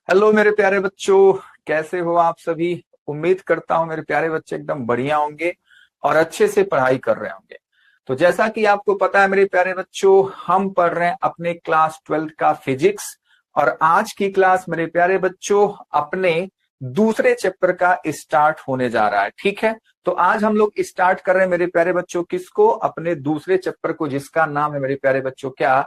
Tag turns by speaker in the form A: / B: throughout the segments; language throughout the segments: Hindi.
A: हेलो मेरे प्यारे बच्चों, कैसे हो आप सभी। उम्मीद करता हूं मेरे प्यारे बच्चे एकदम बढ़िया होंगे और अच्छे से पढ़ाई कर रहे होंगे। तो जैसा कि आपको पता है मेरे प्यारे बच्चों, हम पढ़ रहे हैं अपने क्लास 12th का फिजिक्स। और आज की क्लास मेरे प्यारे बच्चों अपने दूसरे चैप्टर का स्टार्ट होने जा रहा है। ठीक है, तो आज हम लोग स्टार्ट कर रहे हैं मेरे प्यारे बच्चों किसको, अपने दूसरे चैप्टर को, जिसका नाम है मेरे प्यारे बच्चों क्या,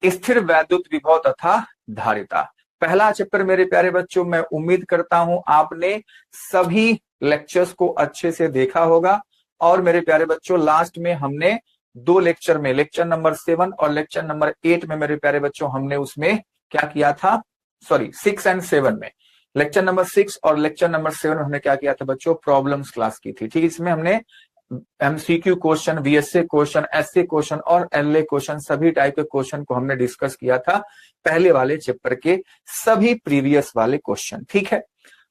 A: स्थिर वैद्युत विभव तथा धारिता। पहला चैप्टर मेरे प्यारे बच्चों, मैं उम्मीद करता हूं आपने सभी लेक्चर्स को अच्छे से देखा होगा। और मेरे प्यारे बच्चों लास्ट में हमने दो लेक्चर में, लेक्चर नंबर 7 और लेक्चर नंबर 8 में मेरे प्यारे बच्चों हमने उसमें क्या किया था, सॉरी 6 एंड 7 में, लेक्चर नंबर 6 और लेक्चर नंबर 7 में हमने क्या किया था बच्चों, प्रॉब्लम्स क्लास की थी। ठीक, इसमें हमने MCQ question, VSA question, SA question और एलए क्वेश्चन, सभी टाइप के क्वेश्चन को हमने डिस्कस किया था पहले वाले चैप्टर के सभी प्रीवियस वाले क्वेश्चन। ठीक है,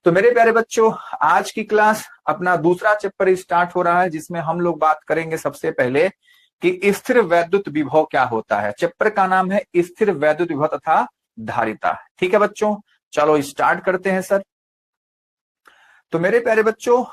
A: तो मेरे प्यारे बच्चों आज की क्लास अपना दूसरा चैप्टर स्टार्ट हो रहा है, जिसमें हम लोग बात करेंगे सबसे पहले कि स्थिर वैद्युत विभव क्या होता है। चैप्टर का नाम है स्थिर वैद्युत विभव तथा धारिता। ठीक है बच्चों, चलो स्टार्ट करते हैं सर। तो मेरे प्यारे बच्चों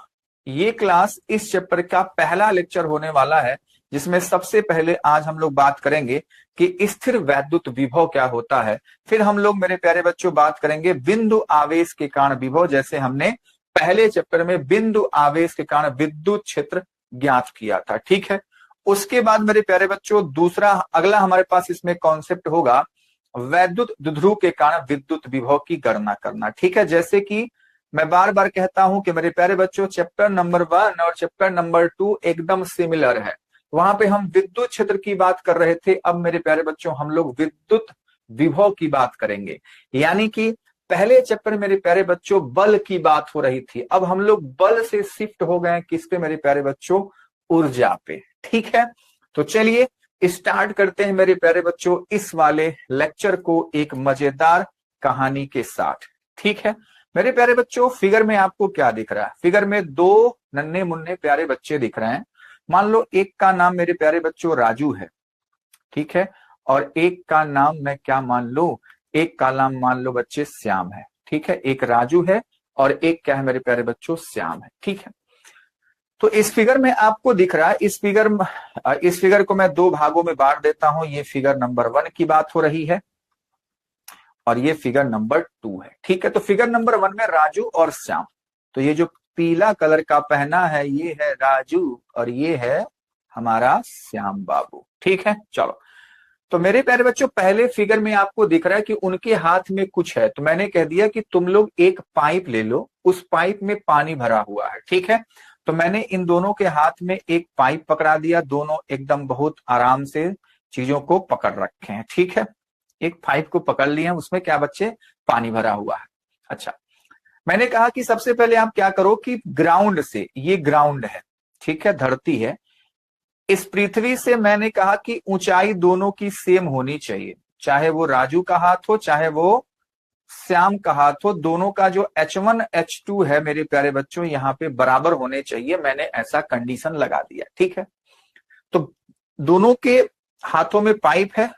A: ये क्लास इस चैप्टर का पहला लेक्चर होने वाला है, जिसमें सबसे पहले आज हम लोग बात करेंगे कि स्थिर वैद्युत विभव क्या होता है। फिर हम लोग मेरे प्यारे बच्चों बात करेंगे बिंदु आवेश के कारण विभव, जैसे हमने पहले चैप्टर में बिंदु आवेश के कारण विद्युत क्षेत्र ज्ञात किया था। ठीक है, उसके बाद मेरे प्यारे बच्चों दूसरा अगला हमारे पास इसमें कॉन्सेप्ट होगा वैद्युत द्विध्रुव के कारण विद्युत विभव की गणना करना। ठीक है, जैसे कि मैं बार बार कहता हूं कि मेरे प्यारे बच्चों चैप्टर नंबर 1 और चैप्टर नंबर 2 एकदम सिमिलर है। वहां पे हम विद्युत क्षेत्र की बात कर रहे थे, अब मेरे प्यारे बच्चों हम लोग विद्युत विभव की बात करेंगे। यानी कि पहले चैप्टर मेरे प्यारे बच्चों बल की बात हो रही थी, अब हम लोग बल से शिफ्ट हो गए किस पे मेरे प्यारे बच्चों, ऊर्जा पे। ठीक है, तो चलिए स्टार्ट करते हैं मेरे प्यारे बच्चों इस वाले लेक्चर को एक मजेदार कहानी के साथ। ठीक है मेरे प्यारे बच्चों, फिगर में आपको क्या दिख रहा है, फिगर में दो नन्हे मुन्ने प्यारे बच्चे दिख रहे हैं। मान लो एक का नाम मेरे प्यारे बच्चों राजू है, ठीक है, और एक का नाम मैं क्या मान लो, एक का नाम मान लो बच्चे श्याम है। ठीक है, एक राजू है और एक क्या है मेरे प्यारे बच्चों, श्याम है। ठीक है, तो इस फिगर में आपको दिख रहा है, इस फिगर को मैं दो भागों में बांट देता हूं। ये फिगर नंबर 1 की बात हो रही है और ये फिगर नंबर 2 है। ठीक है, तो फिगर नंबर 1 में राजू और श्याम, तो ये जो पीला कलर का पहना है ये है राजू और ये है हमारा श्याम बाबू। ठीक है, चलो तो मेरे प्यारे बच्चों पहले फिगर में आपको दिख रहा है कि उनके हाथ में कुछ है, तो मैंने कह दिया कि तुम लोग एक पाइप ले लो, उस पाइप में पानी भरा हुआ है। ठीक है, तो मैंने इन दोनों के हाथ में एक पाइप पकड़ा दिया, दोनों एकदम बहुत आराम से चीजों को पकड़ रखे हैं। ठीक है, एक पाइप को पकड़ लिए हैं, उसमें क्या बच्चे, पानी भरा हुआ है। अच्छा, मैंने कहा कि सबसे पहले आप क्या करो कि ग्राउंड से, ये ग्राउंड है, ठीक है, धरती है, इस पृथ्वी से मैंने कहा कि ऊंचाई दोनों की सेम होनी चाहिए, चाहे वो राजू का हाथ हो चाहे वो श्याम का हाथ हो, दोनों का जो H1 H2 है मेरे प्यारे बच्चों यहाँ पे बराबर होने चाहिए, मैंने ऐसा कंडीशन लगा दिया। ठीक है, तो दोनों के हाथों में पाइप है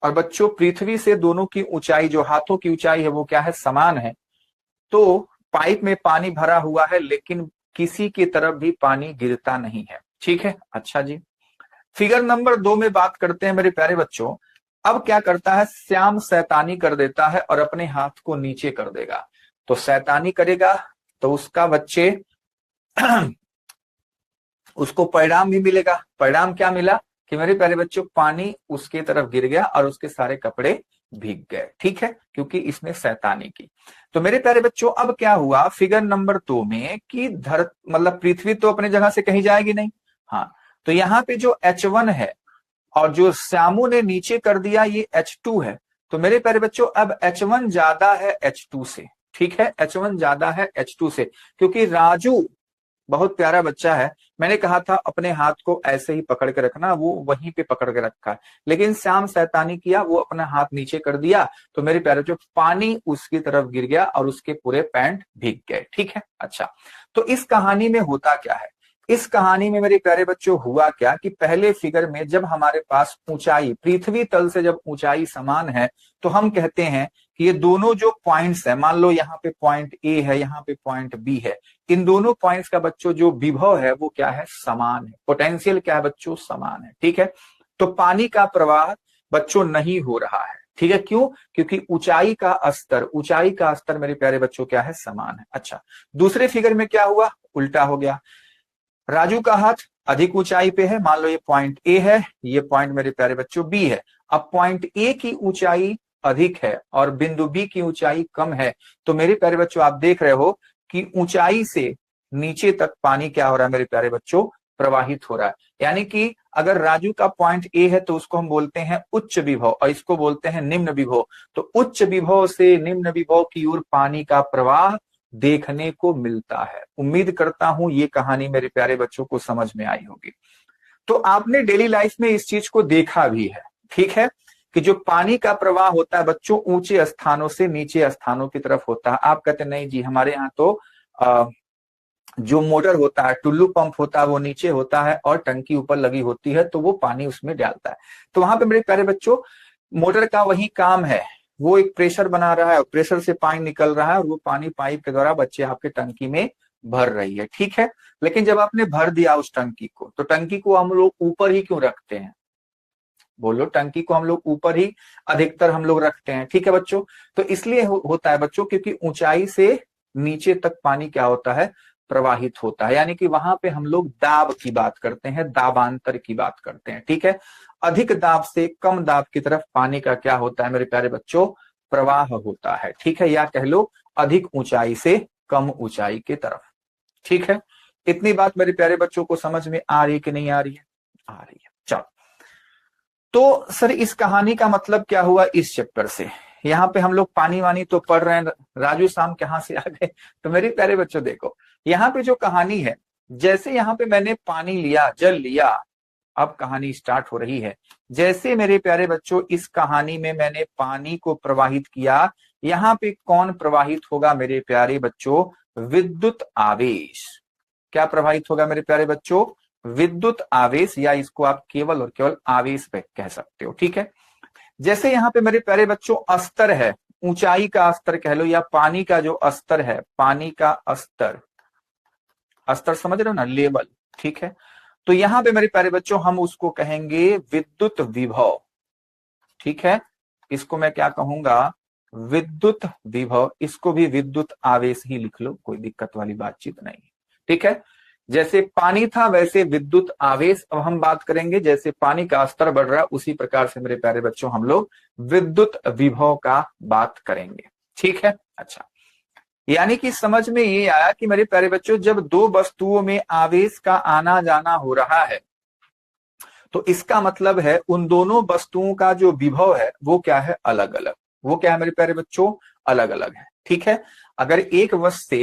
A: और बच्चों पृथ्वी से दोनों की ऊंचाई, जो हाथों की ऊंचाई है वो क्या है, समान है। तो पाइप में पानी भरा हुआ है लेकिन किसी की तरफ भी पानी गिरता नहीं है। ठीक है, अच्छा जी, फिगर नंबर 2 में बात करते हैं मेरे प्यारे बच्चों। अब क्या करता है, श्याम शैतानी कर देता है और अपने हाथ को नीचे कर देगा, तो शैतानी करेगा तो उसका बच्चे उसको परिणाम भी मिलेगा। परिणाम क्या मिला कि मेरे प्यारे बच्चों पानी उसके तरफ गिर गया और उसके सारे कपड़े भीग गए। ठीक है, क्योंकि इसने शैतानी की। तो मेरे प्यारे बच्चों अब क्या हुआ फिगर नंबर 2 में कि मतलब पृथ्वी तो अपने जगह से कहीं जाएगी नहीं। हाँ, तो यहाँ पे जो H1 है और जो श्यामू ने नीचे कर दिया ये H2 है, तो मेरे प्यारे बच्चों अब H1 ज्यादा है H2 से। ठीक है, H1 ज्यादा है H2 से, क्योंकि राजू बहुत प्यारा बच्चा है, मैंने कहा था अपने हाथ को ऐसे ही पकड़ के रखना, वो वहीं पे पकड़ के रखा है, लेकिन श्याम शैतानी किया, वो अपना हाथ नीचे कर दिया, तो मेरे प्यारे जो पानी उसकी तरफ गिर गया और उसके पूरे पैंट भीग गए। ठीक है, अच्छा, तो इस कहानी में होता क्या है, इस कहानी में मेरे प्यारे बच्चों हुआ क्या कि पहले फिगर में जब हमारे पास ऊंचाई, पृथ्वी तल से जब ऊंचाई समान है, तो हम कहते हैं कि ये दोनों जो पॉइंट्स है, मान लो यहाँ पे पॉइंट ए है, यहाँ पे पॉइंट बी है, इन दोनों पॉइंट्स का बच्चों जो विभव है वो क्या है, समान है। पोटेंशियल क्या है बच्चों, समान है। ठीक है, तो पानी का प्रवाह बच्चों नहीं हो रहा है। ठीक है, क्यों? क्योंकि ऊंचाई का स्तर मेरे प्यारे बच्चों क्या है, समान है। अच्छा, दूसरे फिगर में क्या हुआ, उल्टा हो गया। राजू का हाथ अधिक ऊंचाई पे है, मान लो ये पॉइंट ए है, ये पॉइंट मेरे प्यारे बच्चों बी है। अब पॉइंट ए की ऊंचाई अधिक है और बिंदु बी की ऊंचाई कम है, तो मेरे प्यारे बच्चों आप देख रहे हो कि ऊंचाई से नीचे तक पानी क्या हो रहा है मेरे प्यारे बच्चों, प्रवाहित हो रहा है। यानी कि अगर राजू का पॉइंट ए है तो उसको हम बोलते हैं उच्च विभव और इसको बोलते हैं निम्न विभव। तो उच्च विभव से निम्न विभव की ओर पानी का प्रवाह देखने को मिलता है। उम्मीद करता हूं ये कहानी मेरे प्यारे बच्चों को समझ में आई होगी। तो आपने डेली लाइफ में इस चीज को देखा भी है, ठीक है, कि जो पानी का प्रवाह होता है बच्चों ऊंचे स्थानों से नीचे स्थानों की तरफ होता है। आप कहते नहीं जी, हमारे यहाँ तो जो मोटर होता है, टुल्लू पंप होता है, वो नीचे होता है और टंकी ऊपर लगी होती है, तो वो पानी उसमें डालता है। तो वहां पे मेरे प्यारे बच्चों मोटर का वही काम है, वो एक प्रेशर बना रहा है और प्रेशर से पानी निकल रहा है और वो पानी पाइप के द्वारा बच्चे आपके टंकी में भर रही है। ठीक है, लेकिन जब आपने भर दिया उस टंकी को, तो टंकी को हम लोग ऊपर ही क्यों रखते हैं, बोलो? टंकी को हम लोग ऊपर ही अधिकतर हम लोग रखते हैं। ठीक है बच्चों, तो इसलिए होता है बच्चों क्योंकि ऊंचाई से नीचे तक पानी क्या होता है, प्रवाहित होता है। यानी कि वहां पे हम लोग दाब की बात करते हैं, दाबांतर की बात करते हैं। ठीक है, अधिक दाब से कम दाब की तरफ पानी का क्या होता है मेरे प्यारे बच्चों, प्रवाह होता है। ठीक है, या कह लो अधिक ऊंचाई से कम ऊंचाई की तरफ। ठीक है, इतनी बात मेरे प्यारे बच्चों को समझ में आ रही है कि नहीं आ रही है? आ रही है। चलो, तो सर इस कहानी का मतलब क्या हुआ इस चैप्टर से? यहाँ पे हम लोग पानी वानी तो पढ़ रहे हैं, राजू शाम कहाँ से आ गए? तो मेरे प्यारे बच्चों देखो, यहाँ पे जो कहानी है, जैसे यहाँ पे मैंने पानी लिया, जल लिया, अब कहानी स्टार्ट हो रही है। जैसे मेरे प्यारे बच्चों इस कहानी में मैंने पानी को प्रवाहित किया, यहाँ पे कौन प्रवाहित होगा मेरे प्यारे बच्चों, विद्युत आवेश। क्या प्रवाहित होगा मेरे प्यारे बच्चों, विद्युत आवेश, या इसको आप केवल और केवल आवेश पे कह सकते हो। ठीक है, जैसे यहाँ पे मेरे प्यारे बच्चों स्तर है, ऊंचाई का स्तर कह लो, या पानी का जो स्तर है, पानी का स्तर, स्तर समझ रहे हो ना, लेवल। ठीक है, तो यहाँ पे मेरे प्यारे बच्चों हम उसको कहेंगे विद्युत विभव। ठीक है, इसको मैं क्या कहूंगा, विद्युत विभव। इसको भी विद्युत आवेश ही लिख लो, कोई दिक्कत वाली बातचीत नहीं। ठीक है, जैसे पानी था वैसे विद्युत आवेश। अब हम बात करेंगे जैसे पानी का स्तर बढ़ रहा है उसी प्रकार से मेरे प्यारे बच्चों हम लोग विद्युत विभव का बात करेंगे। ठीक है, अच्छा, यानी कि समझ में ये आया कि मेरे प्यारे बच्चों जब दो वस्तुओं में आवेश का आना जाना हो रहा है, तो इसका मतलब है उन दोनों वस्तुओं का जो विभव है वो क्या है, अलग अलग। वो क्या है मेरे प्यारे बच्चों, अलग अलग है। ठीक है, अगर एक वस्तु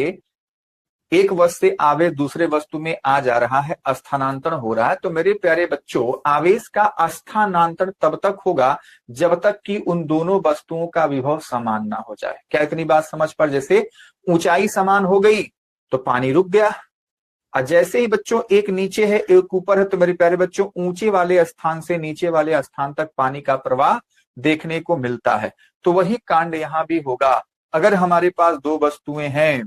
A: से आवेश दूसरे वस्तु में आ जा रहा है, स्थानांतरण हो रहा है, तो मेरे प्यारे बच्चों आवेश का स्थानांतरण तब तक होगा जब तक कि उन दोनों वस्तुओं का विभव समान ना हो जाए। क्या इतनी बात समझ पर? जैसे ऊंचाई समान हो गई तो पानी रुक गया, और जैसे ही बच्चों एक नीचे है एक ऊपर है, तो मेरे प्यारे बच्चों ऊंचे वाले स्थान से नीचे वाले स्थान तक पानी का प्रवाह देखने को मिलता है। तो वही कांड यहां भी होगा। अगर हमारे पास दो वस्तुएं हैं,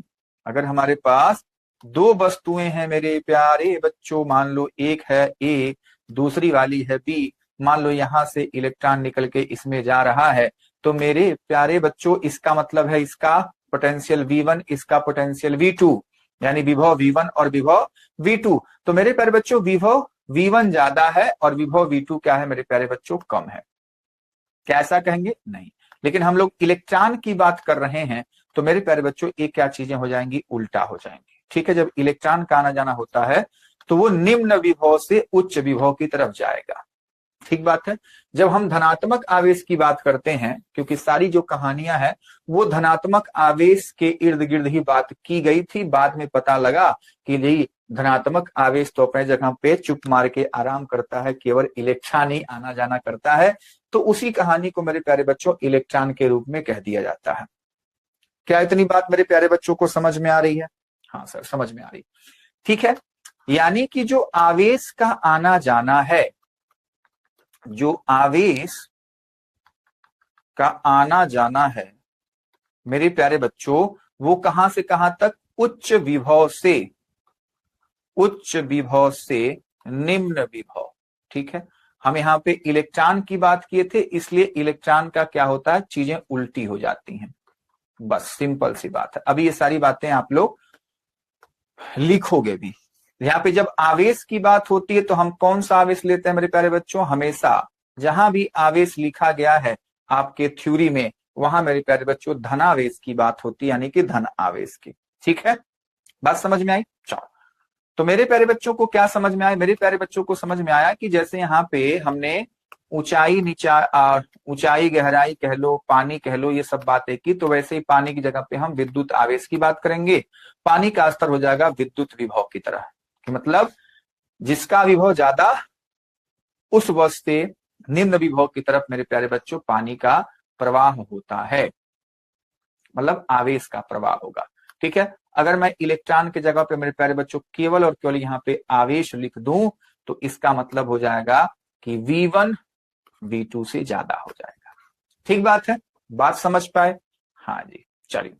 A: अगर हमारे पास दो वस्तुएं हैं मेरे प्यारे बच्चों, मान लो एक है ए, दूसरी वाली है बी, मान लो यहां से इलेक्ट्रॉन निकल के इसमें जा रहा है, तो मेरे प्यारे बच्चों इसका मतलब है इसका पोटेंशियल V1, इसका पोटेंशियल V2, यानी विभव V1 और विभव V2। तो मेरे प्यारे बच्चों विभव V1 ज्यादा है और विभव V2 क्या है मेरे प्यारे बच्चों, कम है। क्या ऐसा कहेंगे? नहीं, लेकिन हम लोग इलेक्ट्रॉन की बात कर रहे हैं, तो मेरे प्यारे बच्चों ये क्या चीजें हो जाएंगी, उल्टा हो जाएंगी। ठीक है, जब इलेक्ट्रॉन का आना जाना होता है तो वो निम्न विभव से उच्च विभव की तरफ जाएगा। ठीक बात है। जब हम धनात्मक आवेश की बात करते हैं, क्योंकि सारी जो कहानियां हैं वो धनात्मक आवेश के इर्द गिर्द ही बात की गई थी, बाद में पता लगा कि जी धनात्मक आवेश तो अपने जगह पे चुप मार के आराम करता है, केवल इलेक्ट्रॉन ही आना जाना करता है। तो उसी कहानी को मेरे प्यारे बच्चों इलेक्ट्रॉन के रूप में कह दिया जाता है। क्या इतनी बात मेरे प्यारे बच्चों को समझ में आ रही है? हाँ सर, समझ में आ रही। ठीक है, यानी कि जो आवेश का आना जाना है, जो आवेश का आना जाना है मेरे प्यारे बच्चों वो कहां से कहां तक, उच्च विभव से निम्न विभव। ठीक है, हम यहाँ पे इलेक्ट्रॉन की बात किए थे, इसलिए इलेक्ट्रॉन का क्या होता है, चीजें उल्टी हो जाती हैं। बस सिंपल सी बात है। अभी ये सारी बातें आप लोग लिखोगे भी। यहाँ पे जब आवेश की बात होती है तो हम कौन सा आवेश लेते हैं मेरे प्यारे बच्चों, हमेशा जहां भी आवेश लिखा गया है आपके थ्योरी में, वहां मेरे प्यारे बच्चों धनावेश की बात होती है, यानी कि धन आवेश की। ठीक है, बात समझ में आई। चलो, तो मेरे प्यारे बच्चों को क्या समझ में आया, मेरे प्यारे बच्चों को समझ में आया कि जैसे यहाँ पे हमने ऊंचाई नीचा ऊंचाई गहराई कह लो, पानी कह लो, ये सब बातें की, तो वैसे ही पानी की जगह पे हम विद्युत आवेश की बात करेंगे। पानी का स्तर हो जाएगा विद्युत विभव की तरह, कि मतलब जिसका विभव ज्यादा उस वस्तु से निम्न विभव की तरफ मेरे प्यारे बच्चों पानी का प्रवाह होता है, मतलब आवेश का प्रवाह होगा। ठीक है, अगर मैं इलेक्ट्रॉन की जगह पे मेरे प्यारे बच्चों केवल और केवल यहाँ पे आवेश लिख दूं तो इसका मतलब हो जाएगा कि V1 V2 से ज्यादा हो जाएगा। ठीक बात है, बात समझ पाए। हाँ जी, चलिए।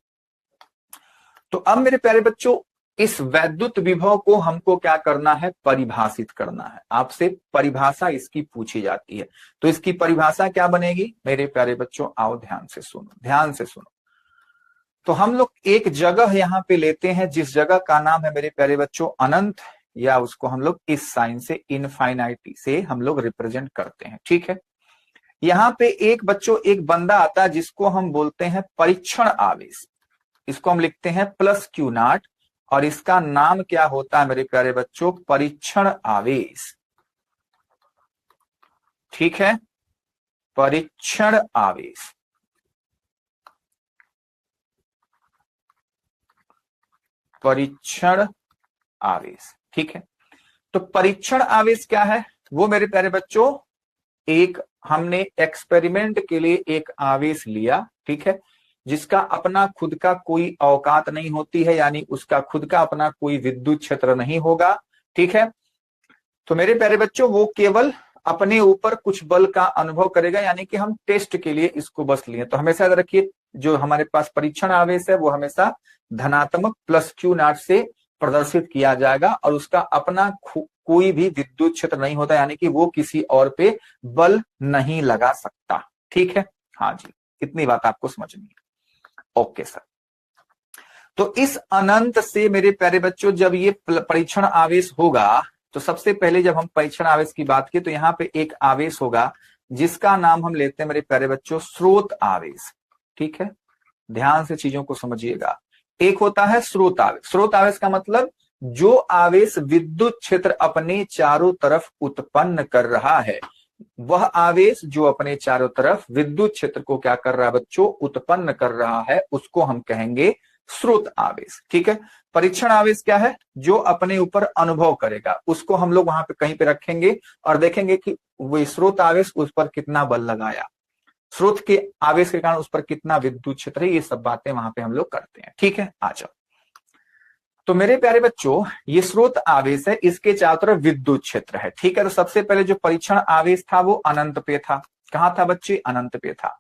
A: तो अब मेरे प्यारे बच्चों इस वैद्युत विभव को हमको क्या करना है, परिभाषित करना है। आपसे परिभाषा इसकी पूछी जाती है, तो इसकी परिभाषा क्या बनेगी मेरे प्यारे बच्चों, आओ ध्यान से सुनो, ध्यान से सुनो। तो हम लोग एक जगह यहाँ पे लेते हैं जिस जगह का नाम है मेरे प्यारे बच्चों अनंत, या उसको हम लोग इस साइन से इनफाइनाइटी से हम लोग रिप्रेजेंट करते हैं। ठीक है, यहाँ पे एक बंदा आता है जिसको हम बोलते हैं परीक्षण आवेश, इसको हम लिखते हैं +Q0, और इसका नाम क्या होता है मेरे प्यारे बच्चों, परीक्षण आवेश। ठीक है, परीक्षण आवेश। परीक्षण आवेश, ठीक है। तो परीक्षण आवेश क्या है, वो मेरे प्यारे बच्चों एक हमने एक्सपेरिमेंट के लिए एक आवेश लिया, ठीक है, जिसका अपना खुद का कोई औकात नहीं होती है, यानी उसका खुद का अपना कोई विद्युत क्षेत्र नहीं होगा। ठीक है, तो मेरे प्यारे बच्चों वो केवल अपने ऊपर कुछ बल का अनुभव करेगा, यानी कि हम टेस्ट के लिए इसको बस लिए। तो हमेशा याद रखिए जो हमारे पास परीक्षण आवेश है वो हमेशा धनात्मक +Q0 से प्रदर्शित किया जाएगा, और उसका अपना कोई भी विद्युत क्षेत्र नहीं होता, यानी कि वो किसी और पे बल नहीं लगा सकता। ठीक है, हाँ जी, इतनी बात आपको समझ में। ओके सर, तो इस अनंत से मेरे प्यारे बच्चों जब ये परीक्षण आवेश होगा, तो सबसे पहले जब हम परीक्षण आवेश की बात की तो यहाँ पे एक आवेश होगा जिसका नाम हम लेते हैं मेरे प्यारे बच्चों स्रोत आवेश। ठीक है, ध्यान से चीजों को समझिएगा। एक होता है स्रोत आवेश। स्रोत आवेश का मतलब जो आवेश विद्युत क्षेत्र अपने चारों तरफ उत्पन्न कर रहा है, वह आवेश जो अपने चारों तरफ विद्युत क्षेत्र को क्या कर रहा है बच्चों, उत्पन्न कर रहा है, उसको हम कहेंगे स्रोत आवेश। ठीक है, परीक्षण आवेश क्या है, जो अपने ऊपर अनुभव करेगा, उसको हम लोग वहां पे कहीं पे रखेंगे और देखेंगे कि वो स्रोत आवेश उस पर कितना बल लगाया, स्रोत के आवेश के कारण उस पर कितना विद्युत क्षेत्र है, ये सब बातें वहां पे हम लोग करते हैं। ठीक है, आ जाओ। तो मेरे प्यारे बच्चों ये स्रोत आवेश है, इसके चारों तरफ विद्युत क्षेत्र है। ठीक है, तो सबसे पहले जो परीक्षण आवेश था वो अनंत पे था। कहां था बच्चे, अनंत पे था।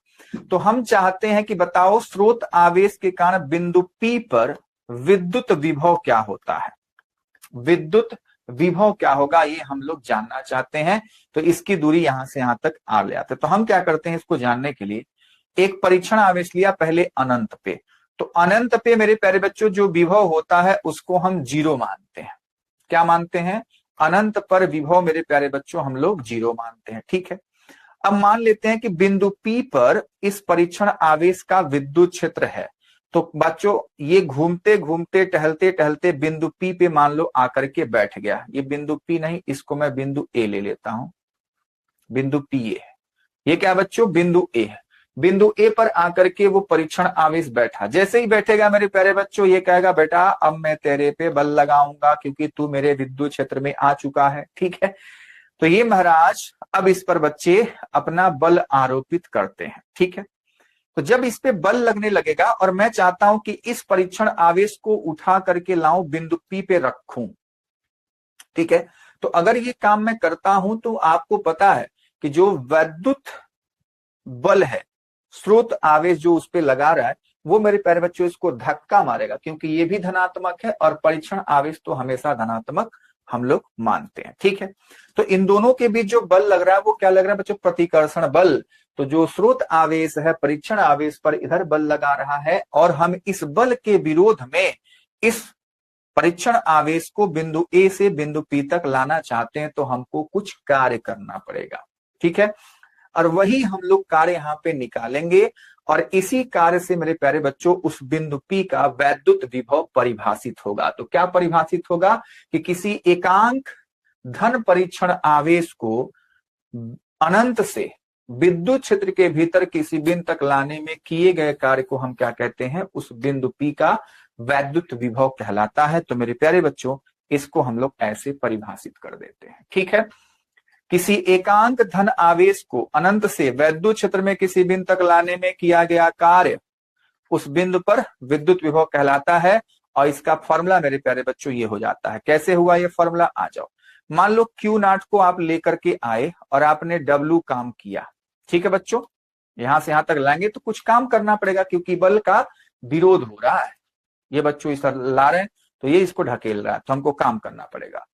A: तो हम चाहते हैं कि बताओ स्रोत आवेश के कारण बिंदु P पर विद्युत विभव क्या होता है, विद्युत विभव क्या होगा, ये हम लोग जानना चाहते हैं। तो इसकी दूरी यहां से यहां तक आ ले आते, तो हम क्या करते हैं इसको जानने के लिए एक परीक्षण आवेश लिया पहले अनंत पे। तो अनंत पे मेरे प्यारे बच्चों जो विभव होता है उसको हम 0 मानते हैं। क्या मानते हैं, अनंत पर विभव मेरे प्यारे बच्चों हम लोग 0 मानते हैं। ठीक है, अब मान लेते हैं कि बिंदु P पर इस परीक्षण आवेश का विद्युत क्षेत्र है। तो बच्चों ये घूमते घूमते टहलते टहलते बिंदु P पे मान लो आकर के बैठ गया। ये बिंदु P नहीं, इसको मैं बिंदु A ले लेता हूं, बिंदु P है। ये क्या बच्चों, बिंदु A है। बिंदु A पर आकर के वो परीक्षण आवेश बैठा। जैसे ही बैठेगा मेरे प्यारे बच्चों ये कहेगा बेटा अब मैं तेरे पे बल लगाऊंगा क्योंकि तू मेरे विद्युत क्षेत्र में आ चुका है। ठीक है, तो ये महाराज अब इस पर बच्चे अपना बल आरोपित करते हैं। ठीक है, तो जब इस पे बल लगने लगेगा और मैं चाहता हूं कि इस परीक्षण आवेश को उठा करके लाऊं बिंदु P पे रखूं। ठीक है, तो अगर ये काम मैं करता हूं तो आपको पता है कि जो विद्युत बल है, स्रोत आवेश जो उस पे लगा रहा है, वो मेरे प्यारे बच्चों इसको धक्का मारेगा, क्योंकि ये भी धनात्मक है और परीक्षण आवेश तो हमेशा धनात्मक हम लोग मानते हैं। ठीक है, तो इन दोनों के बीच जो बल लग रहा है वो क्या लग रहा है बच्चों? प्रतिकर्षण बल। तो जो स्रोत आवेश है परीक्षण आवेश पर इधर बल लगा रहा है, और हम इस बल के विरोध में इस परीक्षण आवेश को बिंदु ए से बिंदु पी तक लाना चाहते हैं, तो हमको कुछ कार्य करना पड़ेगा। ठीक है, और वही हम लोग कार्य यहाँ पे निकालेंगे, और इसी कार्य से मेरे प्यारे बच्चों उस बिंदु P का वैद्युत विभव परिभाषित होगा। तो क्या परिभाषित होगा? कि किसी एकांक धन परीक्षण आवेश को अनंत से विद्युत क्षेत्र के भीतर किसी बिंदु तक लाने में किए गए कार्य को हम क्या कहते हैं? उस बिंदु P का वैद्युत विभव कहलाता है। तो मेरे प्यारे बच्चों इसको हम लोग ऐसे परिभाषित कर देते हैं। ठीक है, किसी एकांक धन आवेश को अनंत से वैद्युत क्षेत्र में किसी बिंदु तक लाने में किया गया कार्य उस बिंदु पर विद्युत विभव कहलाता है। और इसका फॉर्मूला मेरे प्यारे बच्चों ये हो जाता है। कैसे हुआ ये फॉर्मूला? आ जाओ। मान लो Q0 को आप लेकर के आए और आपने W काम किया। ठीक है बच्चों, यहां से यहां तक लाएंगे तो कुछ काम करना पड़ेगा, क्योंकि बल का विरोध हो रहा है। ये बच्चों इस ला रहे हैं तो ये इसको ढकेल रहा है, तो हमको काम करना पड़ेगा।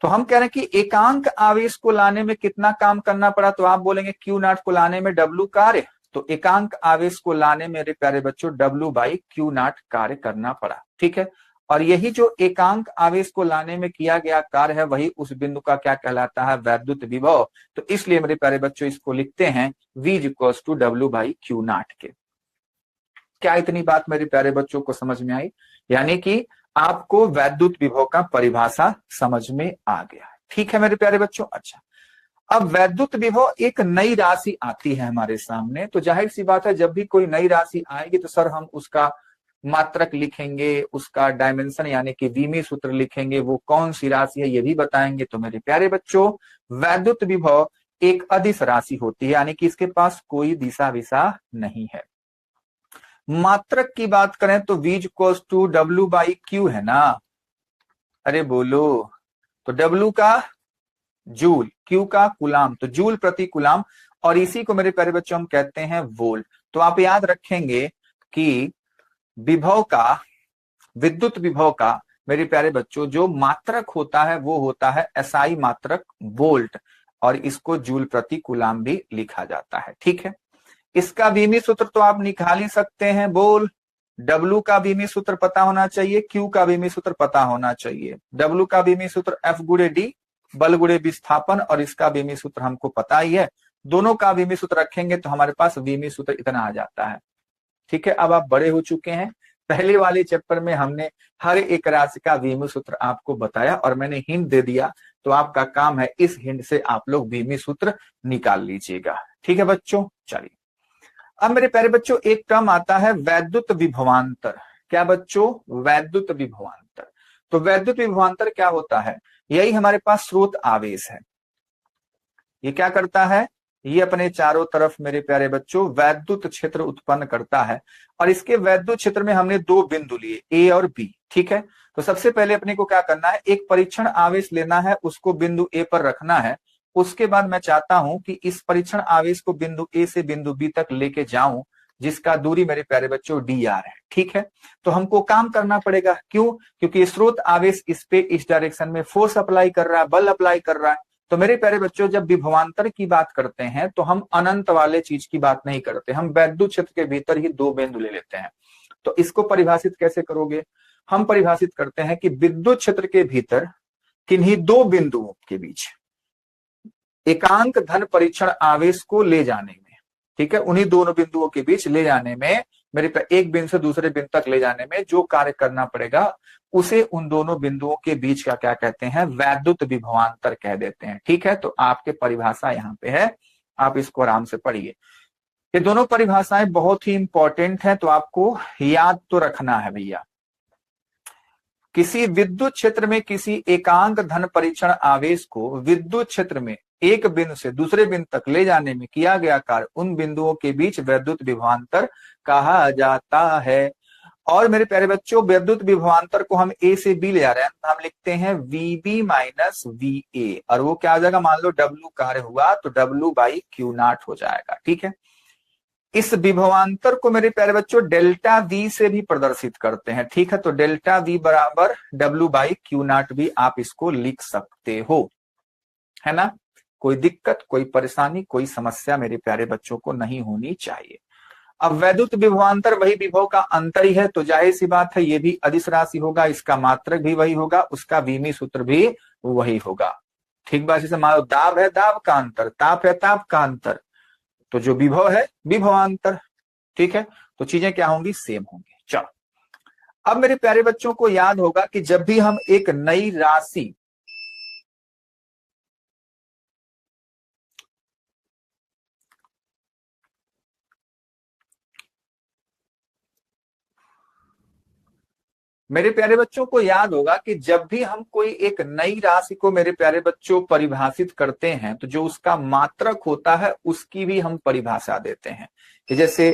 A: तो हम कह रहे हैं कि एकांक आवेश को लाने में कितना काम करना पड़ा? तो आप बोलेंगे Q0 को लाने में W कार्य। तो एकांक आवेश को लाने में मेरे प्यारे बच्चों W बाई Q0 कार्य करना पड़ा। ठीक है, और यही जो एकांक आवेश को लाने में किया गया कार्य है वही उस बिंदु का क्या कहलाता है? वैद्युत विभव। तो इसलिए मेरे प्यारे बच्चों इसको लिखते हैं V equals to W by Q0 के। क्या इतनी बात मेरे प्यारे बच्चों को समझ में आई? यानी कि आपको वैद्युत विभव का परिभाषा समझ में आ गया। ठीक है मेरे प्यारे बच्चों। अच्छा, अब वैद्युत विभव एक नई राशि आती है हमारे सामने, तो जाहिर सी बात है जब भी कोई नई राशि आएगी तो सर हम उसका मात्रक लिखेंगे, उसका डायमेंशन यानी कि विमी सूत्र लिखेंगे, वो कौन सी राशि है ये भी बताएंगे। तो मेरे प्यारे बच्चों वैद्युत विभव एक अदिश राशि होती है, यानी कि इसके पास कोई दिशा विशा नहीं है। मात्रक की बात करें तो V equals to W by Q है ना? अरे बोलो। तो W का जूल, Q का कुलाम, तो जूल प्रति कुलाम, और इसी को मेरे प्यारे बच्चों हम कहते हैं वोल्ट। तो आप याद रखेंगे कि विभव का, विद्युत विभव का मेरे प्यारे बच्चों जो मात्रक होता है वो होता है SI मात्रक वोल्ट, और इसको जूल प्रति कुलाम भी लिखा जाता है। ठीक है, इसका बीमी सूत्र तो आप निकाल ही सकते हैं। बोल, W का बीमी सूत्र पता होना चाहिए, Q का बीमी सूत्र पता होना चाहिए। W का बीमी सूत्र F गुणे D, बल गुणे विस्थापन, और इसका बीमी सूत्र हमको पता ही है। दोनों का बीमी सूत्र रखेंगे तो हमारे पास बीमी सूत्र इतना आ जाता है। ठीक है, अब आप बड़े हो चुके हैं। पहले वाले चैप्टर में हमने हर एक राशि का बीमी सूत्र आपको बताया और मैंने हिंट दे दिया, तो आपका काम है इस हिंट से आप लोग बीमी सूत्र निकाल लीजिएगा। ठीक है बच्चों, चलिए अब मेरे प्यारे बच्चों एक टर्म आता है वैद्युत विभवांतर। क्या बच्चों? वैद्युत विभवांतर। तो वैद्युत विभवांतर क्या होता है? यही हमारे पास स्रोत आवेश है। ये क्या करता है? ये अपने चारों तरफ मेरे प्यारे बच्चों वैद्युत क्षेत्र उत्पन्न करता है, और इसके वैद्युत क्षेत्र में हमने दो बिंदु लिए A और B। ठीक है, तो सबसे पहले अपने को क्या करना है? एक परीक्षण आवेश लेना है, उसको बिंदु A पर रखना है। उसके बाद मैं चाहता हूं कि इस परीक्षण आवेश को बिंदु A से बिंदु B तक लेके जाऊं, जिसका दूरी मेरे प्यारे बच्चों dr है। ठीक है, तो हमको काम करना पड़ेगा। क्यों? क्योंकि स्रोत आवेश इस पे इस डायरेक्शन में फोर्स अप्लाई कर रहा है, बल अप्लाई कर रहा है। तो मेरे प्यारे बच्चों जब विभवांतर की बात करते हैं तो हम अनंत वाले चीज की बात नहीं करते, हम वैद्युत क्षेत्र के भीतर ही दो बिंदु ले लेते हैं। तो इसको परिभाषित कैसे करोगे? हम परिभाषित करते हैं कि विद्युत क्षेत्र के भीतर किन्हीं दो बिंदुओं के बीच एकांक धन परीक्षण आवेश को ले जाने में, ठीक है, उन्हीं दोनों बिंदुओं के बीच ले जाने में, मेरे एक बिंदु से दूसरे बिंदु तक ले जाने में जो कार्य करना पड़ेगा उसे उन दोनों बिंदुओं के बीच का क्या कहते हैं? वैद्युत विभवांतर कह देते हैं। ठीक है, तो आपके परिभाषा यहाँ पे है, आप इसको आराम से पढ़िए। ये दोनों परिभाषाएं बहुत ही इंपॉर्टेंट है, तो आपको याद तो रखना है भैया। किसी विद्युत क्षेत्र में किसी एकांक धन परीक्षण आवेश को विद्युत क्षेत्र में एक बिंदु से दूसरे बिंदु तक ले जाने में किया गया कार्य उन बिंदुओं के बीच वैद्युत विभवांतर कहा जाता है। और मेरे प्यारे बच्चों वैद्युत विभवांतर को हम A से B ले जा रहे हैं, हम लिखते हैं VB माइनस VA, और वो क्या आ जाएगा? मान लो W कार्य हुआ तो W बाई Q0 हो जाएगा। ठीक है, इस विभवांतर को मेरे प्यारे बच्चों डेल्टा वी से भी प्रदर्शित करते हैं, ठीक है। तो डेल्टा वी बराबर W/Q0 भी आप इसको लिख सकते हो, है ना। कोई दिक्कत, कोई परेशानी, कोई समस्या मेरे प्यारे बच्चों को नहीं होनी चाहिए। अब वैद्युत विभवांतर वही विभव का अंतर ही है, तो जाहिर सी बात है ये भी अदिश राशि होगा, इसका मात्रक भी वही होगा, उसका वीमी सूत्र भी वही होगा। ठीक बात। जैसे मान लो दाब है, दाब का अंतर, ताप है, ताप का अंतर, तो जो विभव है विभवांतर, ठीक है। तो चीजें क्या होंगी, सेम होंगी। चलो, अब मेरे प्यारे बच्चों को याद होगा कि जब भी हम एक नई राशि मेरे प्यारे बच्चों को याद होगा कि जब भी हम कोई एक नई राशि को मेरे प्यारे बच्चों परिभाषित करते हैं, तो जो उसका मात्रक होता है उसकी भी हम परिभाषा देते हैं। कि जैसे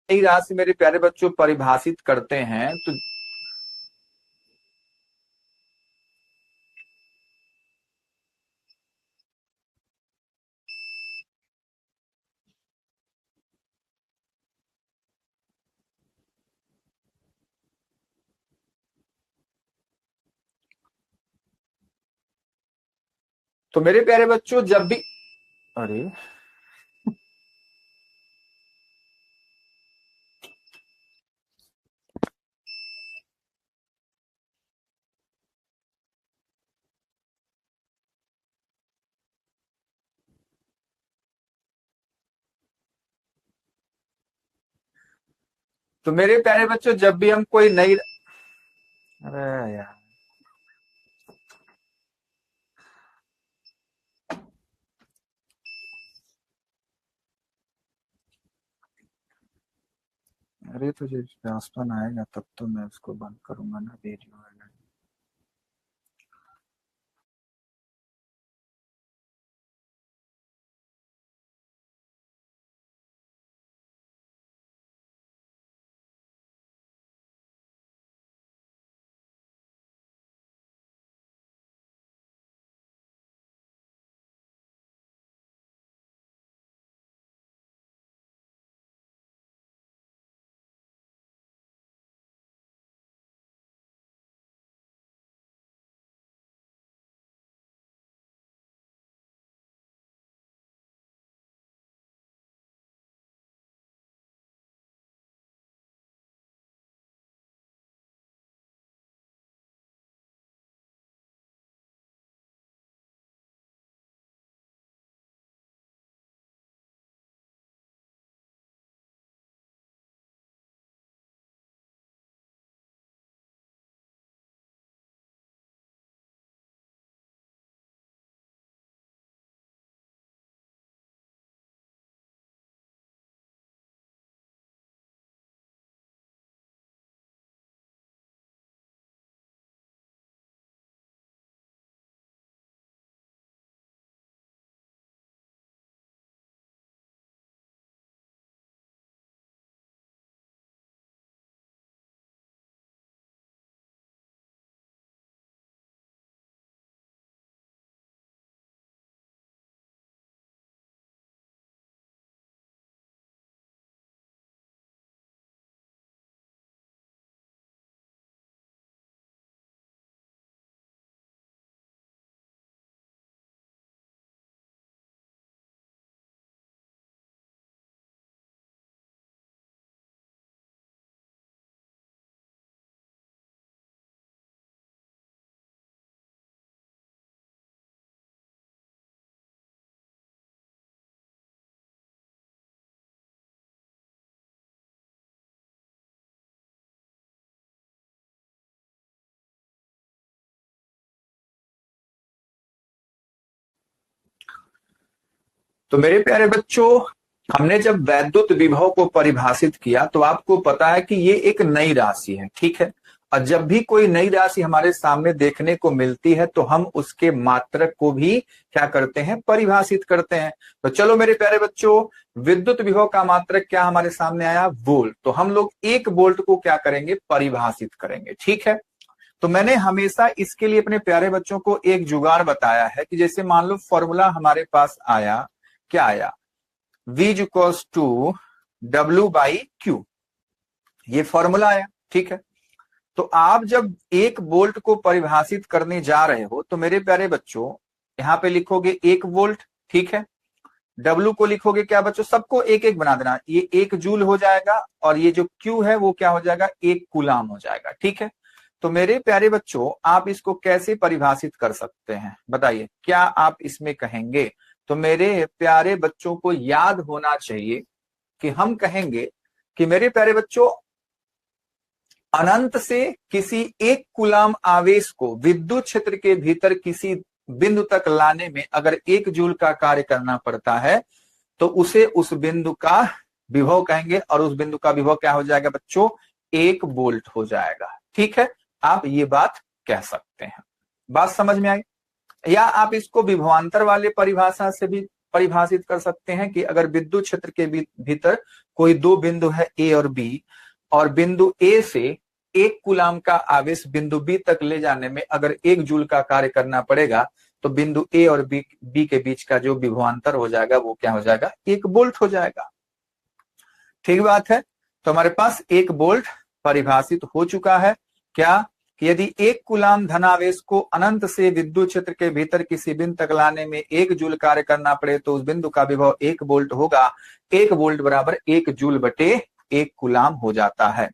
A: नई राशि मेरे प्यारे बच्चों परिभाषित करते हैं, तो मेरे प्यारे बच्चों जब भी, अरे तो मेरे प्यारे बच्चों जब भी हम कोई नई, अरे यार, अरे तो जब व्यासपन आएगा तब तो मैं उसको बंद करूंगा ना, वीडियो वाला। तो मेरे प्यारे बच्चों, हमने जब वैद्युत विभव को परिभाषित किया तो आपको पता है कि ये एक नई राशि है, ठीक है। और जब भी कोई नई राशि हमारे सामने देखने को मिलती है तो हम उसके मात्रक को भी क्या करते हैं, परिभाषित करते हैं। तो चलो मेरे प्यारे बच्चों, विद्युत विभव का मात्रक क्या हमारे सामने आया, वोल्ट। तो हम लोग 1 वोल्ट को क्या करेंगे, परिभाषित करेंगे। ठीक है, तो मैंने हमेशा इसके लिए अपने प्यारे बच्चों को एक जुगाड़ बताया है कि जैसे मान लो फॉर्मूला हमारे पास आया, क्या आया, V इक्वल्स टू W/Q, ये फॉर्मूला आया। ठीक है, तो आप जब 1 वोल्ट को परिभाषित करने जा रहे हो तो मेरे प्यारे बच्चों यहां पे लिखोगे 1 वोल्ट। ठीक है, W को लिखोगे क्या बच्चों, सबको एक एक बना देना, ये 1 जूल हो जाएगा और ये जो Q है वो क्या हो जाएगा, 1 कूलाम हो जाएगा। ठीक है, तो मेरे प्यारे बच्चों आप इसको कैसे परिभाषित कर सकते हैं, बताइए, क्या आप इसमें कहेंगे। तो मेरे प्यारे बच्चों को याद होना चाहिए कि हम कहेंगे कि मेरे प्यारे बच्चों अनंत से किसी 1 कूलाम आवेश को विद्युत क्षेत्र के भीतर किसी बिंदु तक लाने में अगर 1 जूल का कार्य करना पड़ता है तो उसे उस बिंदु का विभव कहेंगे, और उस बिंदु का विभव क्या हो जाएगा बच्चों, 1 वोल्ट हो जाएगा। ठीक है, आप ये बात कह सकते हैं। बात समझ में आई? या आप इसको विभवांतर वाले परिभाषा से भी परिभाषित कर सकते हैं कि अगर विद्युत क्षेत्र के भीतर कोई 2 बिंदु है A और B, और बिंदु A से 1 कूलाम का आवेश बिंदु B तक ले जाने में अगर 1 जूल का कार्य करना पड़ेगा तो बिंदु A और B के बीच का जो विभवांतर हो जाएगा वो क्या हो जाएगा, 1 वोल्ट हो जाएगा। ठीक बात है, तो हमारे पास 1 वोल्ट परिभाषित हो चुका है। क्या कि यदि 1 कूलाम धनावेश को अनंत से विद्युत क्षेत्र के भीतर किसी बिंदु तक लाने में 1 जूल कार्य करना पड़े तो उस बिंदु का विभव 1 वोल्ट होगा। 1 वोल्ट बराबर 1 जूल/1 कूलाम हो जाता है।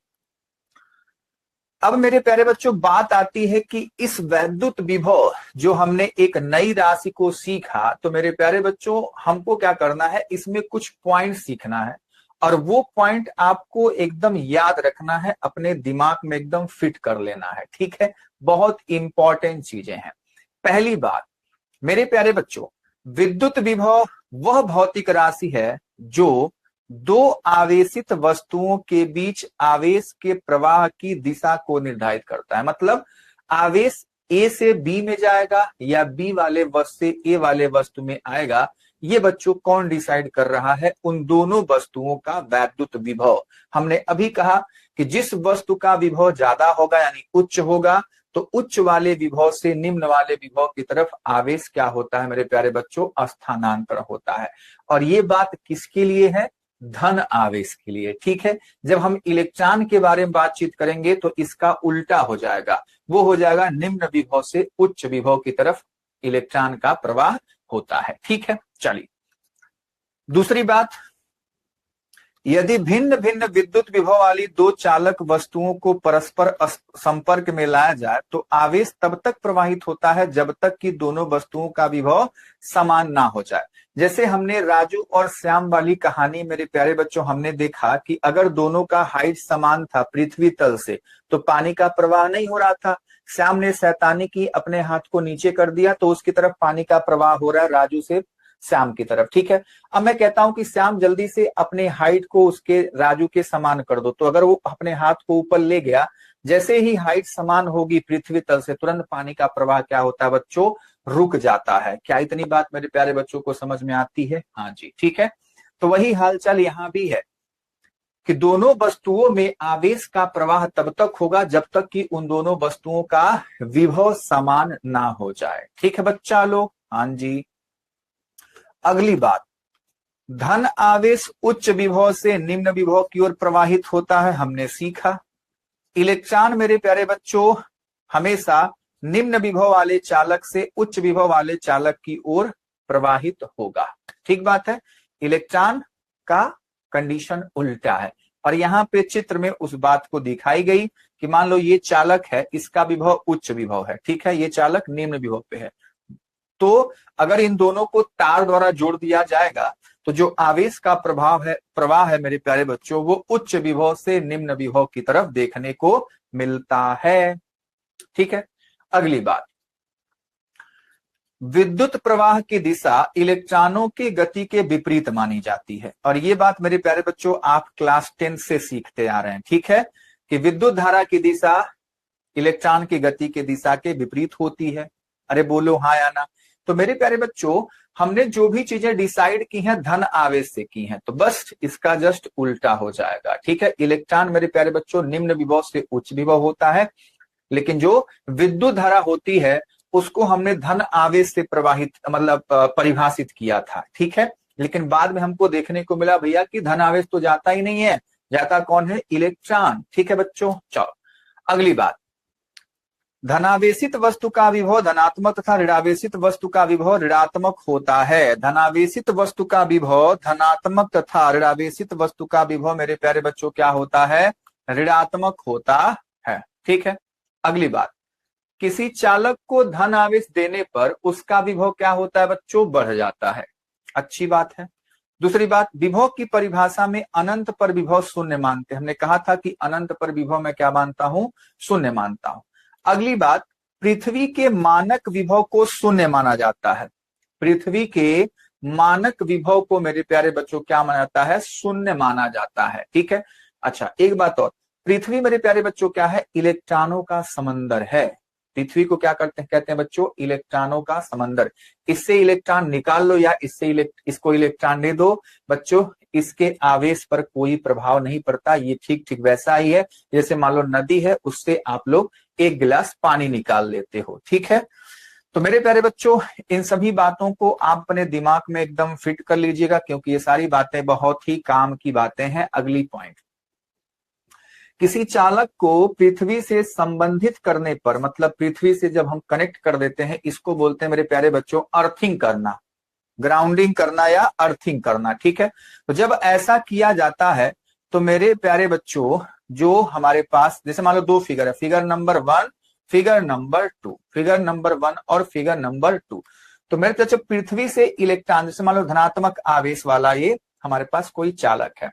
A: अब मेरे प्यारे बच्चों बात आती है कि इस वैद्युत विभव जो हमने एक नई राशि को सीखा, तो मेरे प्यारे बच्चों हमको क्या करना है, इसमें कुछ पॉइंट सीखना है और वो पॉइंट आपको एकदम याद रखना है, अपने दिमाग में एकदम फिट कर लेना है। ठीक है, बहुत इंपॉर्टेंट चीजें हैं। पहली बात मेरे प्यारे बच्चों, विद्युत विभव वह भौतिक राशि है जो 2 आवेशित वस्तुओं के बीच आवेश के प्रवाह की दिशा को निर्धारित करता है। मतलब आवेश A से B में जाएगा या B वाले वस्तु से A वाले वस्तु में आएगा, ये बच्चों कौन डिसाइड कर रहा है, उन दोनों वस्तुओं का वैद्युत विभव। हमने अभी कहा कि जिस वस्तु का विभव ज्यादा होगा यानी उच्च होगा, तो उच्च वाले विभव से निम्न वाले विभव की तरफ आवेश क्या होता है मेरे प्यारे बच्चों, स्थानांतरण होता है। और ये बात किसके लिए है, धन आवेश के लिए। ठीक है, जब हम इलेक्ट्रॉन के बारे में बातचीत करेंगे तो इसका उल्टा हो जाएगा, वो हो जाएगा निम्न विभव से उच्च विभव की तरफ इलेक्ट्रॉन का प्रवाह होता है। ठीक है, चलिए दूसरी बात, यदि भिन्न भिन्न विद्युत विभव वाली 2 चालक वस्तुओं को परस्पर संपर्क में लाया जाए तो आवेश तब तक प्रवाहित होता है जब तक कि दोनों वस्तुओं का विभव समान ना हो जाए। जैसे हमने राजू और श्याम वाली कहानी मेरे प्यारे बच्चों हमने देखा कि अगर दोनों का हाइट समान था पृथ्वी तल से तो पानी का प्रवाह नहीं हो रहा था। श्याम ने शैतानी की, अपने हाथ को नीचे कर दिया तो उसकी तरफ पानी का प्रवाह हो रहा है, राजू से श्याम की तरफ। ठीक है, अब मैं कहता हूं कि श्याम जल्दी से अपने हाइट को उसके राजू के समान कर दो, तो अगर वो अपने हाथ को ऊपर ले गया, जैसे ही हाइट समान होगी पृथ्वी तल से, तुरंत पानी का प्रवाह क्या होता है बच्चों, रुक जाता है। क्या इतनी बात मेरे प्यारे बच्चों को समझ में आती है? हाँ जी, ठीक है। तो वही हालचाल यहां भी है कि दोनों वस्तुओं में आवेश का प्रवाह तब तक होगा जब तक कि उन दोनों वस्तुओं का विभव समान ना हो जाए। ठीक है बच्चा लोग? हाँ जी। अगली बात, धन आवेश उच्च विभव से निम्न विभव की ओर प्रवाहित होता है, हमने सीखा। इलेक्ट्रॉन मेरे प्यारे बच्चों हमेशा निम्न विभव वाले चालक से उच्च विभव वाले चालक की ओर प्रवाहित होगा। ठीक बात है, इलेक्ट्रॉन का कंडीशन उल्टा है। और यहाँ पे चित्र में उस बात को दिखाई गई कि मान लो ये चालक है, इसका विभव उच्च विभव है, ठीक है, ये चालक निम्न विभव पे है, तो अगर इन दोनों को तार द्वारा जोड़ दिया जाएगा तो जो आवेश का प्रवाह है मेरे प्यारे बच्चों, वो उच्च विभव से निम्न विभव की तरफ देखने को मिलता है। ठीक है, अगली बात, विद्युत प्रवाह की दिशा इलेक्ट्रॉनों की गति के विपरीत मानी जाती है। और ये बात मेरे प्यारे बच्चों आप क्लास 10 से सीखते आ रहे हैं। ठीक है, कि विद्युत धारा की दिशा इलेक्ट्रॉन की गति के दिशा के विपरीत होती है। अरे बोलो हाँ या ना। तो मेरे प्यारे बच्चों, हमने जो भी चीजें डिसाइड की हैं धन आवेश से की हैं, तो बस इसका जस्ट उल्टा हो जाएगा। ठीक है, इलेक्ट्रॉन मेरे प्यारे बच्चों निम्न विभव से उच्च विभव होता है, लेकिन जो विद्युत धारा होती है उसको हमने धन आवेश से प्रवाहित मतलब परिभाषित किया था। ठीक है, लेकिन बाद में हमको देखने को मिला भैया कि धन आवेश तो जाता ही नहीं है, जाता कौन है? इलेक्ट्रॉन। ठीक है बच्चों, चलो अगली बात। धनावेशित वस्तु का विभव धनात्मक तथा ऋणावेशित वस्तु का विभव ऋणात्मक होता है। धनावेशित वस्तु का विभव धनात्मक तथा ऋणावेशित वस्तु का विभव मेरे प्यारे बच्चों क्या होता है? ऋणात्मक होता है। ठीक है, अगली बात। किसी चालक को धन आवेश देने पर उसका विभव क्या होता है बच्चों? बढ़ जाता है। अच्छी बात है। दूसरी बात, विभव की परिभाषा में अनंत पर विभव शून्य मानते हैं। हमने कहा था कि अनंत पर विभव मैं क्या मानता हूं? शून्य मानता हूं। अगली बात, पृथ्वी के मानक विभव को शून्य माना जाता है। पृथ्वी के मानक विभव को मेरे प्यारे बच्चों क्या माना जाता है? शून्य माना जाता है। ठीक है, अच्छा एक बात और, पृथ्वी मेरे प्यारे बच्चों क्या है? इलेक्ट्रॉनों का समंदर है। पृथ्वी को क्या करते हैं? कहते हैं बच्चों इलेक्ट्रॉनों का समंदर। इससे इलेक्ट्रॉन निकाल लो या इसको इलेक्ट्रॉन दे दो बच्चों, इसके आवेश पर कोई प्रभाव नहीं पड़ता। ये ठीक ठीक वैसा ही है जैसे मान लो नदी है, उससे आप लोग एक गिलास पानी निकाल लेते हो। ठीक है, तो मेरे प्यारे बच्चों इन सभी बातों को आप अपने दिमाग में एकदम फिट कर लीजिएगा, क्योंकि ये सारी बातें बहुत ही काम की बातें हैं। अगली पॉइंट, किसी चालक को पृथ्वी से संबंधित करने पर, मतलब पृथ्वी से जब हम कनेक्ट कर देते हैं, इसको बोलते हैं मेरे प्यारे बच्चों अर्थिंग करना, ग्राउंडिंग करना या अर्थिंग करना। ठीक है, तो जब ऐसा किया जाता है तो मेरे प्यारे बच्चों जो हमारे पास जैसे मान लो दो फिगर है, figure number 1, figure number 2, figure number 1 और फिगर नंबर 2। तो मेरे बच्चों पृथ्वी से इलेक्ट्रॉन, जैसे मान लो धनात्मक आवेश वाला ये हमारे पास कोई चालक है,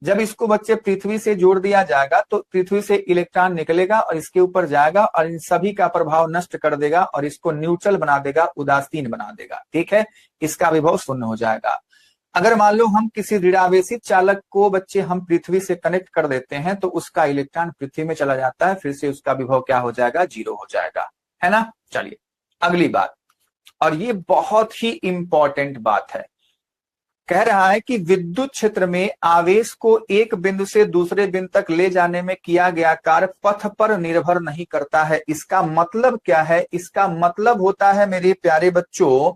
A: जब इसको बच्चे पृथ्वी से जोड़ दिया जाएगा तो पृथ्वी से इलेक्ट्रॉन निकलेगा और इसके ऊपर जाएगा और इन सभी का प्रभाव नष्ट कर देगा और इसको न्यूट्रल बना देगा, उदासीन बना देगा। ठीक है, इसका विभव शून्य हो जाएगा। अगर मान लो हम किसी ऋणावेशित चालक को बच्चे हम पृथ्वी से कनेक्ट कर देते हैं तो उसका इलेक्ट्रॉन पृथ्वी में चला जाता है, फिर से उसका विभव क्या हो जाएगा? 0 हो जाएगा, है ना। चलिए अगली बात, और ये बहुत ही इंपॉर्टेंट बात है। कह रहा है कि विद्युत क्षेत्र में आवेश को एक बिंदु से दूसरे बिंदु तक ले जाने में किया गया कार्य पथ पर निर्भर नहीं करता है। इसका मतलब क्या है? इसका मतलब होता है मेरे प्यारे बच्चों,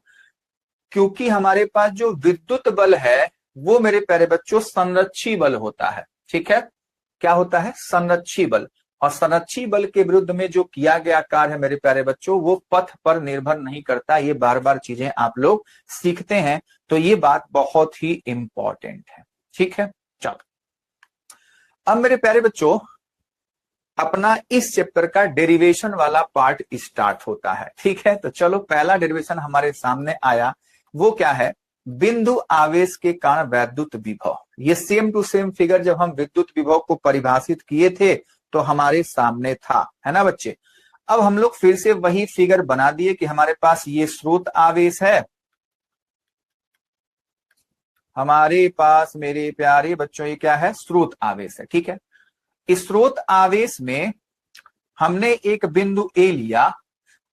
A: क्योंकि हमारे पास जो विद्युत बल है वो मेरे प्यारे बच्चों संरक्षी बल होता है। ठीक है, क्या होता है? संरक्षी बल। और संरक्षी बल के विरुद्ध में जो किया गया कार्य है मेरे प्यारे बच्चों वो पथ पर निर्भर नहीं करता। ये बार बार चीजें आप लोग सीखते हैं, तो ये बात बहुत ही इंपॉर्टेंट है। ठीक है, चलो अब मेरे प्यारे बच्चों अपना इस चैप्टर का डेरिवेशन वाला पार्ट स्टार्ट होता है। ठीक है, तो चलो पहला डेरिवेशन हमारे सामने आया, वो क्या है? बिंदु आवेश के कारण वैद्युत विभव। ये सेम टू सेम फिगर जब हम विद्युत विभव को परिभाषित किए थे तो हमारे सामने था, है ना बच्चे। अब हम लोग फिर से वही फिगर बना दिए कि हमारे पास ये स्रोत आवेश है, हमारे पास मेरे प्यारे बच्चों ये क्या है? स्रोत आवेश है। ठीक है, इस स्रोत आवेश में हमने एक बिंदु ए लिया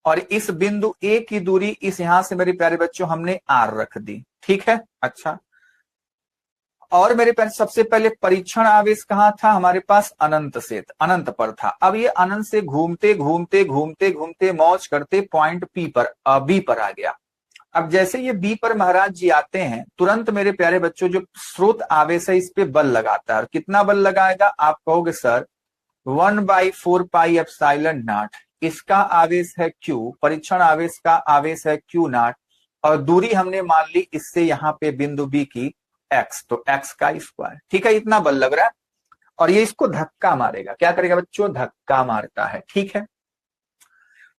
A: और इस बिंदु ए की दूरी इस यहां से मेरे प्यारे बच्चों हमने आर रख दी। ठीक है, अच्छा, और मेरे पास सबसे पहले परीक्षण आवेश कहां था? हमारे पास अनंत से, अनंत पर था। अब ये अनंत से घूमते घूमते घूमते घूमते मौज करते पॉइंट बी पर आ गया। अब जैसे ये बी पर महाराज जी आते हैं, तुरंत मेरे प्यारे बच्चों जो स्रोत आवेश है इस पे बल लगाता है। और कितना बल लगाएगा? आप कहोगे सर 1/4 पाई एप्सिलॉन नॉट। इसका आवेश है Q, परीक्षण आवेश का आवेश है Q0, और दूरी हमने मान ली इससे यहाँ पे बिंदु बी की x, तो x का स्क्वायर। ठीक है, इतना बल लग रहा है और ये इसको धक्का मारेगा। क्या करेगा बच्चों? धक्का मारता है। ठीक है,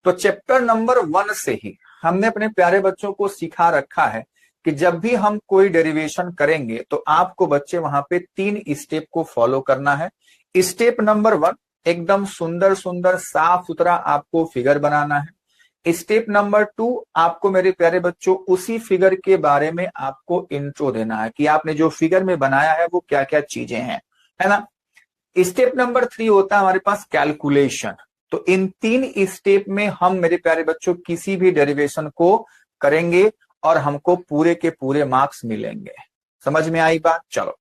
A: तो चैप्टर नंबर 1 से ही हमने अपने प्यारे बच्चों को सिखा रखा है कि जब भी हम कोई डेरिवेशन करेंगे तो आपको बच्चे वहां पे 3 स्टेप को फॉलो करना है। स्टेप नंबर 1, एकदम सुंदर सुंदर साफ सुथरा आपको फिगर बनाना है। स्टेप नंबर 2, आपको मेरे प्यारे बच्चों उसी फिगर के बारे में आपको इंट्रो देना है कि आपने जो फिगर में बनाया है वो क्या क्या चीजें हैं, है ना। स्टेप नंबर 3 होता है हमारे पास कैलकुलेशन, तो इन 3 स्टेप में हम मेरे प्यारे बच्चों किसी भी डेरिवेशन को करेंगे और हमको पूरे के पूरे मार्क्स मिलेंगे। समझ में आई बात? चलो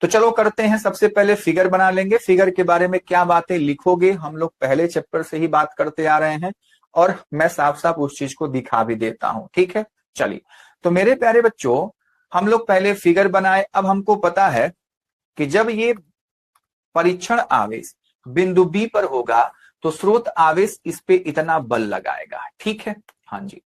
A: तो चलो करते हैं। सबसे पहले फिगर बना लेंगे। फिगर के बारे में क्या बातें लिखोगे, हम लोग पहले चैप्टर से ही बात करते आ रहे हैं और मैं साफ साफ उस चीज को दिखा भी देता हूं। ठीक है, चलिए। तो मेरे प्यारे बच्चों, हम लोग पहले फिगर बनाए। अब हमको पता है कि जब ये परीक्षण आवेश बिंदु बी पर होगा तो स्रोत आवेश इस पे इतना बल लगाएगा। ठीक है, हाँ जी।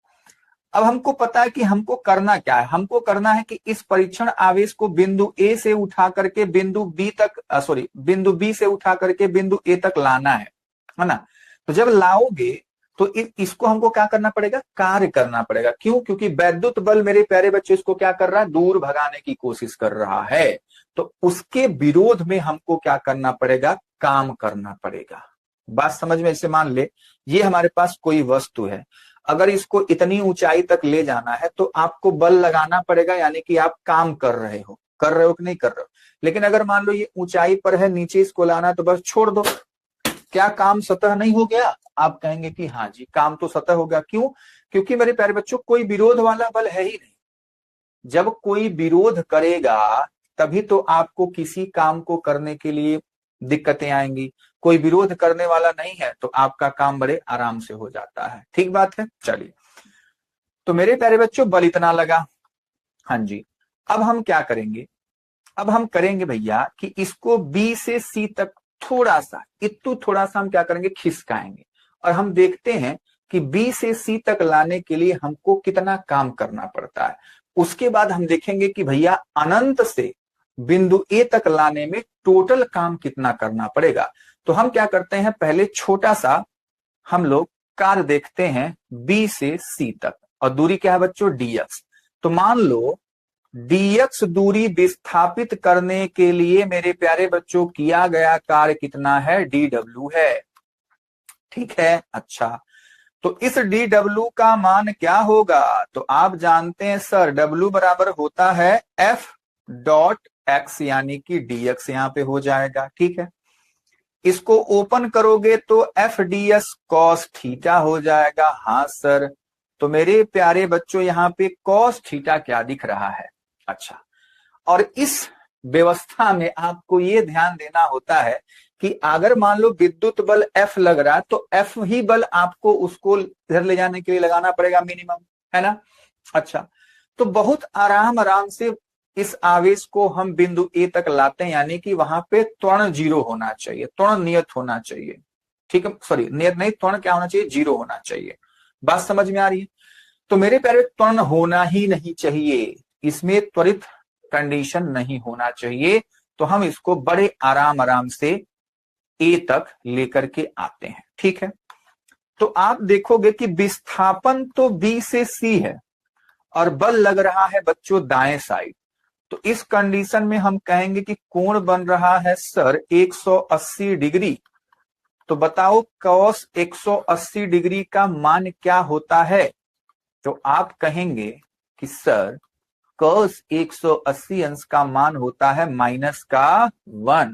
A: अब हमको पता है कि हमको करना क्या है। हमको करना है कि इस परीक्षण आवेश को बिंदु ए से उठा करके बिंदु बी तक, बिंदु बी से उठा करके बिंदु ए तक लाना है ना। तो जब लाओगे तो इसको हमको क्या करना पड़ेगा, कार्य करना पड़ेगा। क्यों? क्योंकि वैद्युत बल मेरे प्यारे बच्चे इसको क्या कर रहा है, दूर भगाने की कोशिश कर रहा है। तो उसके विरोध में हमको क्या करना पड़ेगा, काम करना पड़ेगा। बात समझ में? इसे मान ले ये हमारे पास कोई वस्तु है, अगर इसको इतनी ऊंचाई तक ले जाना है तो आपको बल लगाना पड़ेगा, यानी कि आप काम कर रहे हो कि नहीं कर रहे हो। लेकिन अगर मान लो ये ऊंचाई पर है, नीचे इसको लाना तो बस छोड़ दो। क्या काम सतह नहीं हो गया? आप कहेंगे कि हाँ जी, काम तो सतह हो गया। क्यों? क्योंकि मेरे प्यारे बच्चों कोई विरोध वाला बल है ही नहीं। जब कोई विरोध करेगा तभी तो आपको किसी काम को करने के लिए दिक्कतें आएंगी। कोई विरोध करने वाला नहीं है तो आपका काम बड़े आराम से हो जाता है। ठीक बात है, चलिए। तो मेरे प्यारे बच्चों बल इतना लगा, हाँ जी। अब हम क्या करेंगे, अब हम करेंगे भैया कि इसको बी से सी तक थोड़ा सा हम क्या करेंगे, खिसकाएंगे। और हम देखते हैं कि बी से सी तक लाने के लिए हमको कितना काम करना पड़ता है। उसके बाद हम देखेंगे कि भैया अनंत से बिंदु ए तक लाने में टोटल काम कितना करना पड़ेगा। तो हम क्या करते हैं, पहले छोटा सा हम लोग कार्य देखते हैं बी से सी तक, और दूरी क्या है बच्चों, dx। तो मान लो dx दूरी विस्थापित करने के लिए मेरे प्यारे बच्चों किया गया कार्य कितना है, dw है। ठीक है, अच्छा। तो इस dw का मान क्या होगा, तो आप जानते हैं सर w बराबर होता है f डॉट x, यानी कि dx यहां पे हो जाएगा। ठीक है, इसको ओपन करोगे तो F D S cos theta हो जाएगा। हाँ सर, तो मेरे प्यारे बच्चों यहाँ पे कॉस थीटा क्या दिख रहा है, अच्छा। और इस व्यवस्था में आपको ये ध्यान देना होता है कि अगर मान लो विद्युत बल एफ लग रहा है तो एफ ही बल आपको उसको इधर ले जाने के लिए लगाना पड़ेगा मिनिमम, है ना। अच्छा, तो बहुत आराम से इस आवेश को हम बिंदु ए तक लाते हैं, यानी कि वहां पे त्वरण 0 होना चाहिए, त्वरण नियत होना चाहिए। ठीक है, सॉरी नियत नहीं, त्वरण क्या होना चाहिए, 0 होना चाहिए। बात समझ में आ रही है? तो मेरे प्यारे त्वरण होना ही नहीं चाहिए, इसमें त्वरित कंडीशन नहीं होना चाहिए। तो हम इसको बड़े आराम से ए तक लेकर के आते हैं। ठीक है, तो आप देखोगे कि विस्थापन तो बी से सी है और बल लग रहा है बच्चों दाएं साइड। तो इस कंडीशन में हम कहेंगे कि कोण बन रहा है सर 180 डिग्री। तो बताओ कॉस 180 डिग्री का मान क्या होता है, तो आप कहेंगे कि सर कॉस 180 अंश का मान होता है माइनस का 1।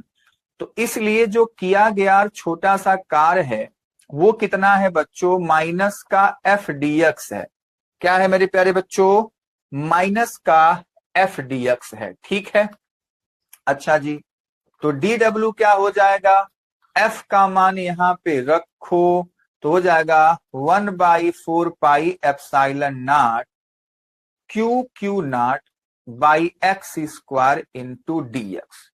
A: तो इसलिए जो किया गया छोटा सा कार्य है वो कितना है बच्चों, माइनस का एफ डी एक्स है। क्या है मेरे प्यारे बच्चों, माइनस का एफ डी एक्स है। ठीक है, अच्छा जी। तो डी डब्ल्यू क्या हो जाएगा, एफ का मान यहां पे रखो तो हो जाएगा 1/4 पाई epsilon nought Q nought by x square into D x.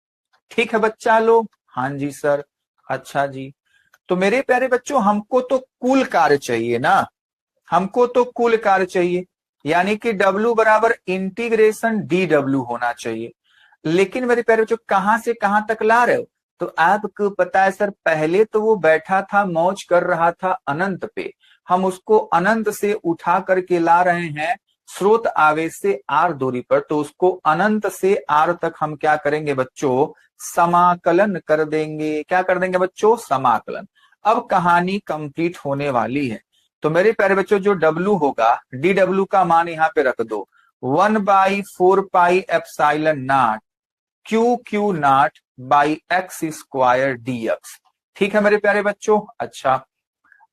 A: ठीक है बच्चा लोग, हाँ जी सर, अच्छा जी। तो मेरे प्यारे बच्चों हमको तो कुल कार्य चाहिए ना, हमको तो कुल कार्य चाहिए, यानी कि W बराबर इंटीग्रेशन डी डब्ल्यू होना चाहिए। लेकिन मेरे प्यारे बच्चों कहां से कहां तक ला रहे हो, तो आपको पता है सर पहले तो वो बैठा था मौज कर रहा था अनंत पे, हम उसको अनंत से उठा करके ला रहे हैं स्रोत आवेश से आर दूरी पर। तो उसको अनंत से आर तक हम क्या करेंगे बच्चों, समाकलन कर देंगे। क्या कर देंगे बच्चों, समाकलन। अब कहानी कंप्लीट होने वाली है। तो मेरे प्यारे बच्चों जो W होगा, डी डब्ल्यू का मान यहाँ पे रख दो 1/4 पाई epsilon nought Q nought by x square D x. ठीक है मेरे प्यारे बच्चों, अच्छा।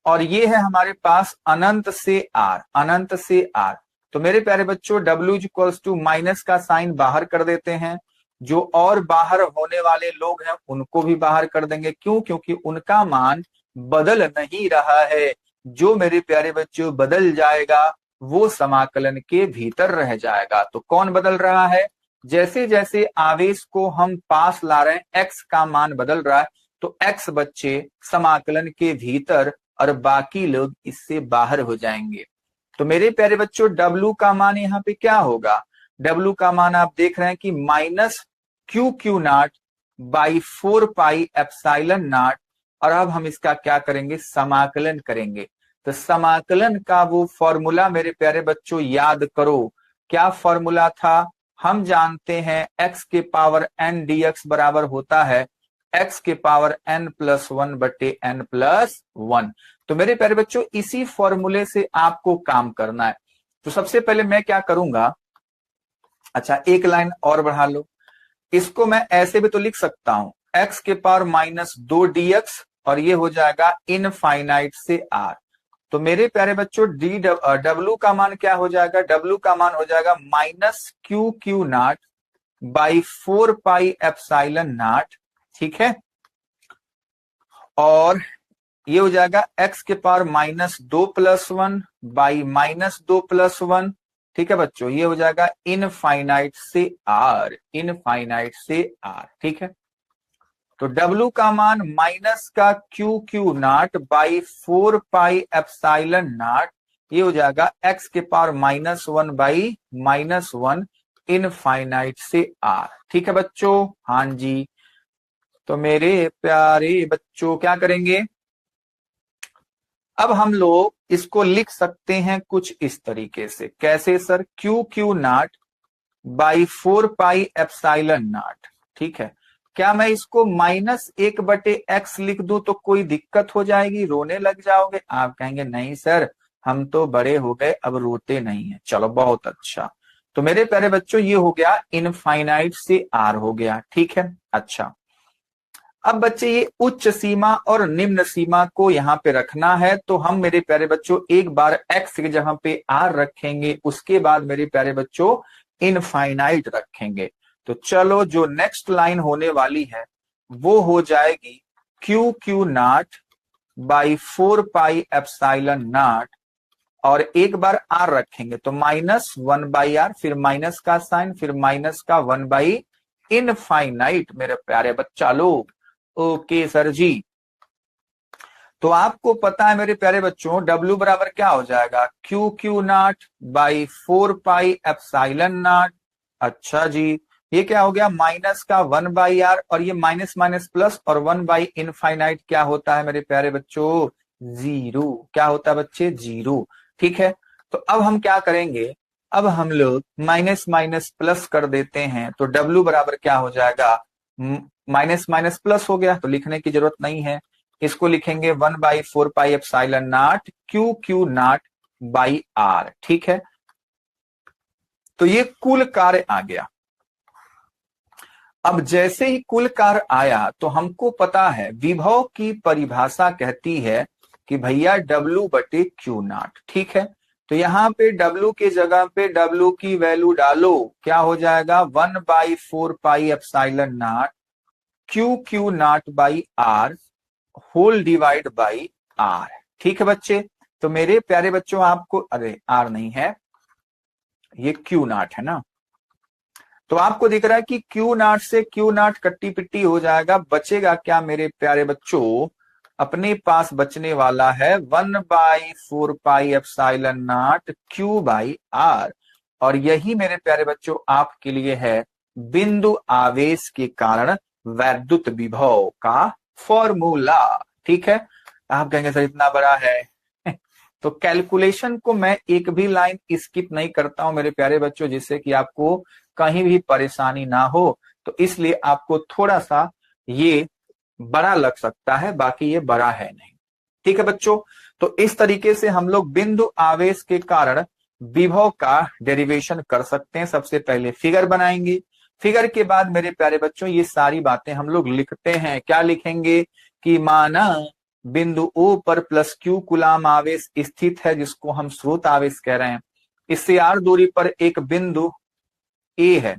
A: और ये है हमारे पास अनंत से आर, अनंत से आर। तो मेरे प्यारे बच्चों W इक्वल्स टू माइनस का साइन बाहर कर देते हैं, जो और बाहर होने वाले लोग हैं उनको भी बाहर कर देंगे। क्यों? क्योंकि उनका मान बदल नहीं रहा है। जो मेरे प्यारे बच्चों बदल जाएगा वो समाकलन के भीतर रह जाएगा। तो कौन बदल रहा है? जैसे जैसे आवेश को हम पास ला रहे हैं x का मान बदल रहा है, तो x बच्चे समाकलन के भीतर और बाकी लोग इससे बाहर हो जाएंगे। तो मेरे प्यारे बच्चों W का मान यहाँ पे क्या होगा? W का मान आप देख रहे हैं कि minus Q nought by 4 pi epsilon not. और अब हम इसका क्या करेंगे? समाकलन करेंगे। तो समाकलन का वो फॉर्मूला मेरे प्यारे बच्चों याद करो। क्या फॉर्मूला था? हम जानते हैं x के पावर n dx बराबर होता है x के पावर n+1 बटे n+1। तो मेरे प्यारे बच्चों इसी फॉर्मूले से आपको काम करना है। तो सबसे पहले मैं क्या करूंगा, अच्छा एक लाइन और बढ़ा लो। इसको मैं ऐसे भी तो लिख सकता हूं, x के पावर -2 dx और ये हो जाएगा इनफाइनाइट से r। तो मेरे प्यारे बच्चों W का मान क्या हो जाएगा? W का मान हो जाएगा -Q nought by 4 pi epsilon not, ठीक है। और ये हो जाएगा x के पावर -2 + 1 बाई -2 + 1, ठीक है बच्चों। ये हो जाएगा इनफाइनाइट से r, इनफाइनाइट से r, ठीक है। तो W का मान माइनस का Q nought by 4 pi epsilon not, ये हो जाएगा x के पावर -1 बाई -1 इनफाइनाइट से r, ठीक है बच्चों। हाँ जी। तो मेरे प्यारे बच्चों क्या करेंगे, अब हम लोग इसको लिख सकते हैं कुछ इस तरीके से। कैसे sir? Q nought by 4 pi epsilon not, ठीक है। क्या मैं इसको -1 बटे x लिख दूं तो कोई दिक्कत हो जाएगी? रोने लग जाओगे? आप कहेंगे नहीं सर, हम तो बड़े हो गए, अब रोते नहीं है। चलो बहुत अच्छा। तो मेरे प्यारे बच्चों ये हो गया इनफाइनाइट से r हो गया, ठीक है। अच्छा, अब बच्चे ये उच्च सीमा और निम्न सीमा को यहाँ पे रखना है। तो हम मेरे प्यारे बच्चों एक बार x की जगह पे r रखेंगे, उसके बाद मेरे प्यारे बच्चों इनफाइनाइट रखेंगे। तो चलो जो नेक्स्ट लाइन होने वाली है वो हो जाएगी Q nought by 4 pi epsilon not और एक बार r रखेंगे तो -1 बाई r, फिर माइनस का साइन, फिर माइनस का 1 बाई इनफाइनाइट मेरे प्यारे बच्चा लोग। ओके सर जी। तो आपको पता है मेरे प्यारे बच्चों W बराबर क्या हो जाएगा? Q nought by 4 pi epsilon not. अच्छा जी, ये क्या हो गया? माइनस का 1 बाई r और ये माइनस माइनस प्लस और 1 बाई इनफाइनाइट क्या होता है मेरे प्यारे बच्चों? 0। क्या होता है बच्चे? 0, ठीक है। तो अब हम क्या करेंगे, अब हम लोग माइनस माइनस प्लस कर देते हैं। तो W बराबर क्या हो जाएगा? माइनस माइनस प्लस हो गया तो लिखने की जरूरत नहीं है। इसको लिखेंगे 1 by 4 pi epsilon nought Q nought by r, ठीक है। तो ये कुल कार्य आ गया। अब जैसे ही कुल कार्य आया तो हमको पता है विभव की परिभाषा कहती है कि भैया W बटे क्यू नॉट, ठीक है। तो यहाँ पे W के जगह पे W की वैल्यू डालो, क्या हो जाएगा? 1 by 4 pi epsilon nought Q nought by r whole divide by r, ठीक है बच्चे। तो मेरे प्यारे बच्चों आपको, अरे r नहीं है, ये क्यू नॉट है ना। तो आपको दिख रहा है कि क्यू नॉट से क्यू नॉट कट्टी पिट्टी हो जाएगा। बचेगा क्या मेरे प्यारे बच्चों? अपने पास बचने वाला है 1 by 4 pi epsilon nought Q by r। और यही मेरे प्यारे बच्चों आपके लिए है बिंदु आवेश के कारण वैद्युत विभव का फॉर्मूला, ठीक है। आप कहेंगे सर इतना बड़ा है तो कैलकुलेशन को मैं एक भी लाइन स्किप नहीं करता हूं मेरे प्यारे बच्चों, जिससे कि आपको कहीं भी परेशानी ना हो। तो इसलिए आपको थोड़ा सा ये बड़ा लग सकता है, बाकी ये बड़ा है नहीं, ठीक है बच्चों। तो इस तरीके से हम लोग बिंदु आवेश के कारण विभव का डेरिवेशन कर सकते हैं। सबसे पहले फिगर बनाएंगे, फिगर के बाद मेरे प्यारे बच्चों ये सारी बातें हम लोग लिखते हैं। क्या लिखेंगे कि माना बिंदु O पर प्लस Q कूलाम आवेश स्थित है, जिसको हम स्रोत आवेश कह रहे हैं। इससे r दूरी पर एक बिंदु A है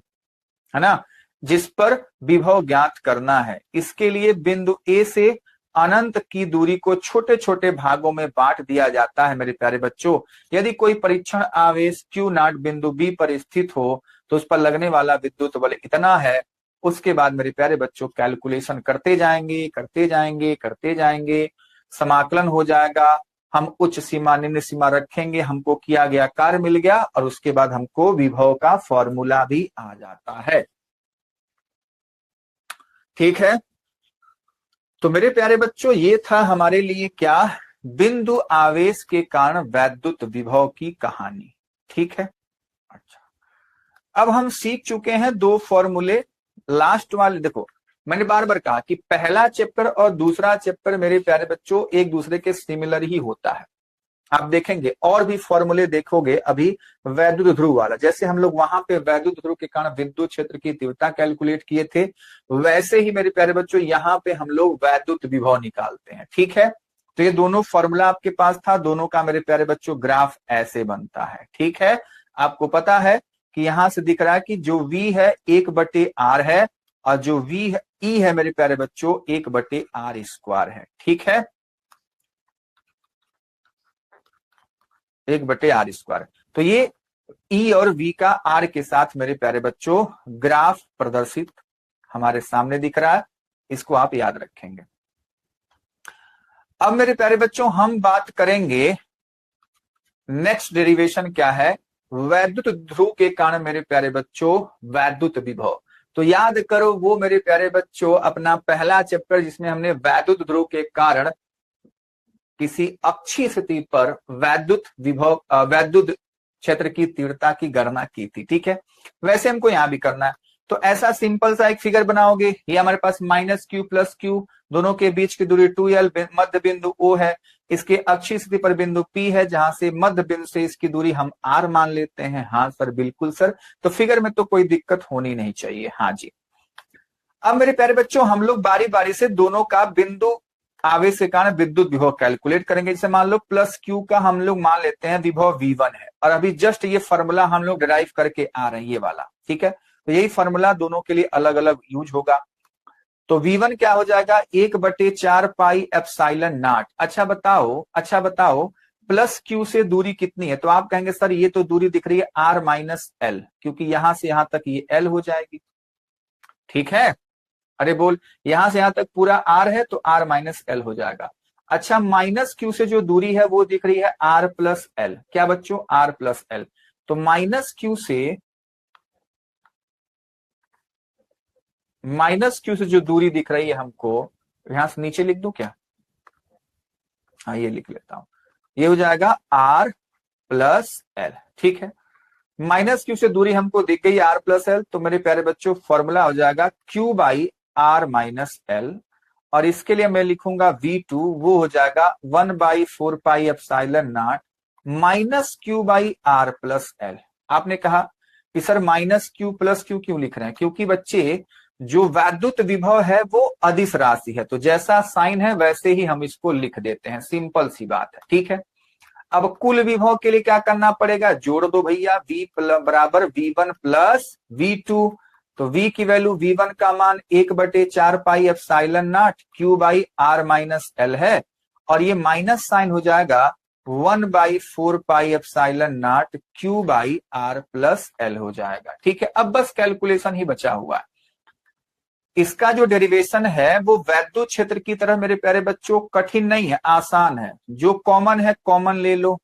A: ना, जिस पर विभव ज्ञात करना है। इसके लिए बिंदु A से अनंत की दूरी को छोटे छोटे भागों में बांट दिया जाता है। मेरे प्यारे बच्चों, यदि कोई परीक्षण आवेश Q0 बिंदु B पर स्थित हो तो उस पर लगने वाला विद्युत बल इतना है। उसके बाद मेरे प्यारे बच्चों कैलकुलेशन करते जाएंगे करते जाएंगे करते जाएंगे, समाकलन हो जाएगा। हम उच्च सीमा निम्न सीमा रखेंगे, हमको किया गया कार्य मिल गया, और उसके बाद हमको विभव का फॉर्मूला भी आ जाता है। ठीक है, तो मेरे प्यारे बच्चों ये था हमारे लिए क्या, बिंदु आवेश के कारण वैद्युत विभव की कहानी। ठीक है, अच्छा, अब हम सीख चुके हैं दो फॉर्मूले। लास्ट वाले देखो, मैंने बार बार कहा कि पहला चैप्टर और दूसरा चैप्टर मेरे प्यारे बच्चों एक दूसरे के सिमिलर ही होता है। आप देखेंगे और भी फॉर्मूले देखोगे अभी वैद्युत ध्रुव वाला, जैसे हम लोग वहां पे वैद्युत ध्रुव के कारण विद्युत क्षेत्र की तीव्रता कैलकुलेट किए थे, वैसे ही मेरे प्यारे बच्चों यहाँ पे हम लोग वैद्युत विभव निकालते हैं। ठीक है, तो ये दोनों फॉर्मूला आपके पास था, दोनों का मेरे प्यारे बच्चों ग्राफ ऐसे बनता है। ठीक है, आपको पता है कि यहां से दिख रहा है कि जो V है 1/r है, और जो V है E है मेरे प्यारे बच्चों 1/r²। है। ठीक है, 1/r²। तो ये E और V का R के साथ मेरे प्यारे बच्चों ग्राफ प्रदर्शित हमारे सामने दिख रहा है, इसको आप याद रखेंगे। अब मेरे प्यारे बच्चों हम बात करेंगे नेक्स्ट डेरिवेशन क्या है, वैद्युत ध्रुव के कारण मेरे प्यारे बच्चों वैद्युत विभव। तो याद करो वो मेरे प्यारे बच्चों अपना पहला चैप्टर जिसमें हमने वैद्युत ध्रुव के कारण किसी अक्षीय स्थिति पर वैद्युत विभव वैद्युत क्षेत्र की तीव्रता की गणना की थी। ठीक है, वैसे हमको यहां भी करना है। तो ऐसा सिंपल सा एक फिगर बनाओगे, ये हमारे पास -q + q, दोनों के बीच की दूरी 2l, मध्य बिंदु O है, इसके अक्षीय स्थिति पर बिंदु P है, जहां से मध्य बिंदु से इसकी दूरी हम r मान लेते हैं। हाँ सर, बिल्कुल सर, तो फिगर में तो कोई दिक्कत होनी नहीं चाहिए। हाँ जी, अब मेरे प्यारे बच्चों हम लोग बारी बारी से दोनों का बिंदु आवेश के कारण विद्युत विभव कैलकुलेट करेंगे। जैसे मान लो +q का हम लोग मान लेते हैं विभव V1 है, और अभी जस्ट ये फॉर्मूला हम लोग डिराइव करके आ रहे हैं, ये वाला। ठीक है, तो यही फॉर्मूला दोनों के लिए अलग अलग यूज होगा। तो V1 क्या हो जाएगा, 1/4 पाई एप्सिलॉन नॉट। अच्छा बताओ +q से दूरी कितनी है, तो आप कहेंगे सर ये तो दूरी दिख रही है r-l, क्योंकि यहां से यहां तक ये l हो जाएगी। ठीक है, अरे बोल, यहां से यहां तक पूरा r है तो r-l हो जाएगा। अच्छा, -q से जो दूरी है वो दिख रही है r+l। क्या बच्चों, r+l। तो -q से जो दूरी दिख रही है हमको, यहां से नीचे लिख दूं क्या, हाँ ये लिख लेता हूं, ये हो जाएगा r+l। ठीक है, -q से दूरी हमको दिख गई r+l, तो मेरे प्यारे बच्चों फॉर्मूला हो जाएगा q/r-l, और इसके लिए मैं लिखूंगा V2, वो हो जाएगा 1/4 पाई एप्सिलॉन नॉट -q/r+l। आपने कहा कि सर -q + q क्यों लिख रहे हैं, क्योंकि बच्चे जो वैद्युत विभव है वो अदिश राशि है, तो जैसा साइन है वैसे ही हम इसको लिख देते हैं, सिंपल सी बात है। ठीक है, अब कुल विभव के लिए क्या करना पड़ेगा, जोड़ दो भैया, V बराबर V1 + V2। तो V की वैल्यू, V1 का मान 1/4 पाई एप्सिलॉन नॉट q/r-l है, और ये माइनस साइन हो जाएगा 1/4 पाई एप्सिलॉन नॉट q/r+l हो जाएगा। ठीक है, अब बस कैलकुलेशन ही बचा हुआ है। इसका जो डेरिवेशन है वो वैद्युत क्षेत्र की तरह मेरे प्यारे बच्चों कठिन नहीं है, आसान है। जो कॉमन है कॉमन ले लो,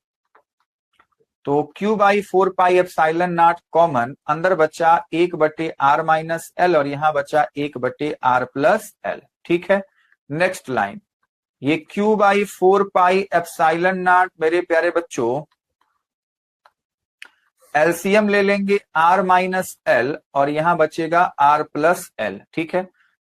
A: तो q/4 pi epsilon not common, अंदर बचा 1/r-l, और यहां बचा 1/r+l। ठीक है, नेक्स्ट लाइन, ये q/4 पाई एप्सिलॉन नॉट मेरे प्यारे बच्चों एलसीएम ले लेंगे r-l, और यहां बचेगा r+l। ठीक है,